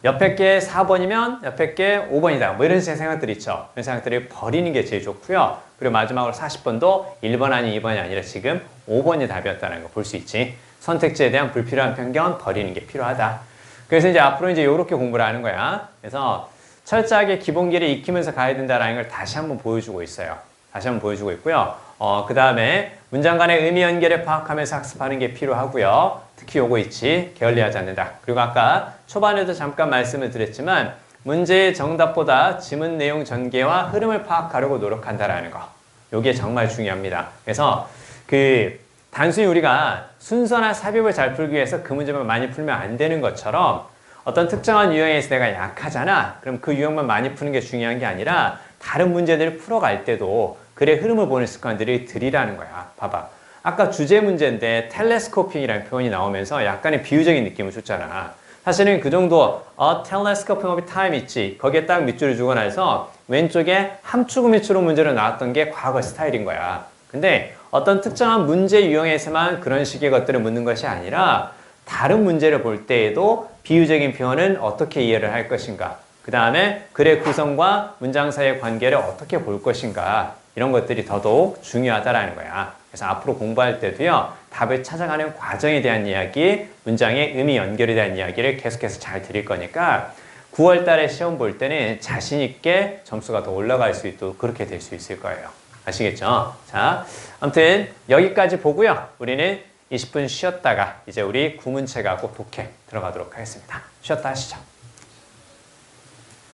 옆에 게 4번이면 옆에 게 5번이다. 뭐 이런 생각들이 있죠. 이런 생각들을 버리는 게 제일 좋고요. 그리고 마지막으로 40번도 1번 아니 2번이 아니라 지금 5번이 답이었다는 거 볼 수 있지. 선택지에 대한 불필요한 편견 버리는 게 필요하다. 그래서 이제 앞으로 이제 이렇게 공부를 하는 거야. 그래서 철저하게 기본기를 익히면서 가야 된다는 걸 다시 한번 보여주고 있어요. 다시 한번 보여주고 있고요. 그 다음에 문장 간의 의미 연결을 파악하면서 학습하는 게 필요하고요. 특히 요거 있지. 게을리하지 않는다. 그리고 아까 초반에도 잠깐 말씀을 드렸지만 문제의 정답보다 지문 내용 전개와 흐름을 파악하려고 노력한다라는 거. 요게 정말 중요합니다. 그래서 단순히 우리가 순서나 삽입을 잘 풀기 위해서 그 문제만 많이 풀면 안 되는 것처럼 어떤 특정한 유형에서 내가 약하잖아. 그럼 그 유형만 많이 푸는 게 중요한 게 아니라 다른 문제들을 풀어갈 때도 글의 흐름을 보는 습관들이 들이라는 거야. 봐봐. 아까 주제 문제인데 텔레스코핑이라는 표현이 나오면서 약간의 비유적인 느낌을 줬잖아. 사실은 그 정도 telescoping of time 있지. 거기에 딱 밑줄을 주고 나서 왼쪽에 함축 밑줄로 문제로 나왔던 게 과거 스타일인 거야. 근데 어떤 특정한 문제 유형에서만 그런 식의 것들을 묻는 것이 아니라 다른 문제를 볼 때에도 비유적인 표현은 어떻게 이해를 할 것인가. 그 다음에 글의 구성과 문장 사이의 관계를 어떻게 볼 것인가. 이런 것들이 더더욱 중요하다라는 거야. 그래서 앞으로 공부할 때도요. 답을 찾아가는 과정에 대한 이야기, 문장의 의미 연결에 대한 이야기를 계속해서 잘 드릴 거니까 9월 달에 시험 볼 때는 자신 있게 점수가 더 올라갈 수 있도록 그렇게 될 수 있을 거예요. 아시겠죠? 자, 아무튼 여기까지 보고요. 우리는 20분 쉬었다가 이제 우리 구문책하고 독해 들어가도록 하겠습니다. 쉬었다 하시죠.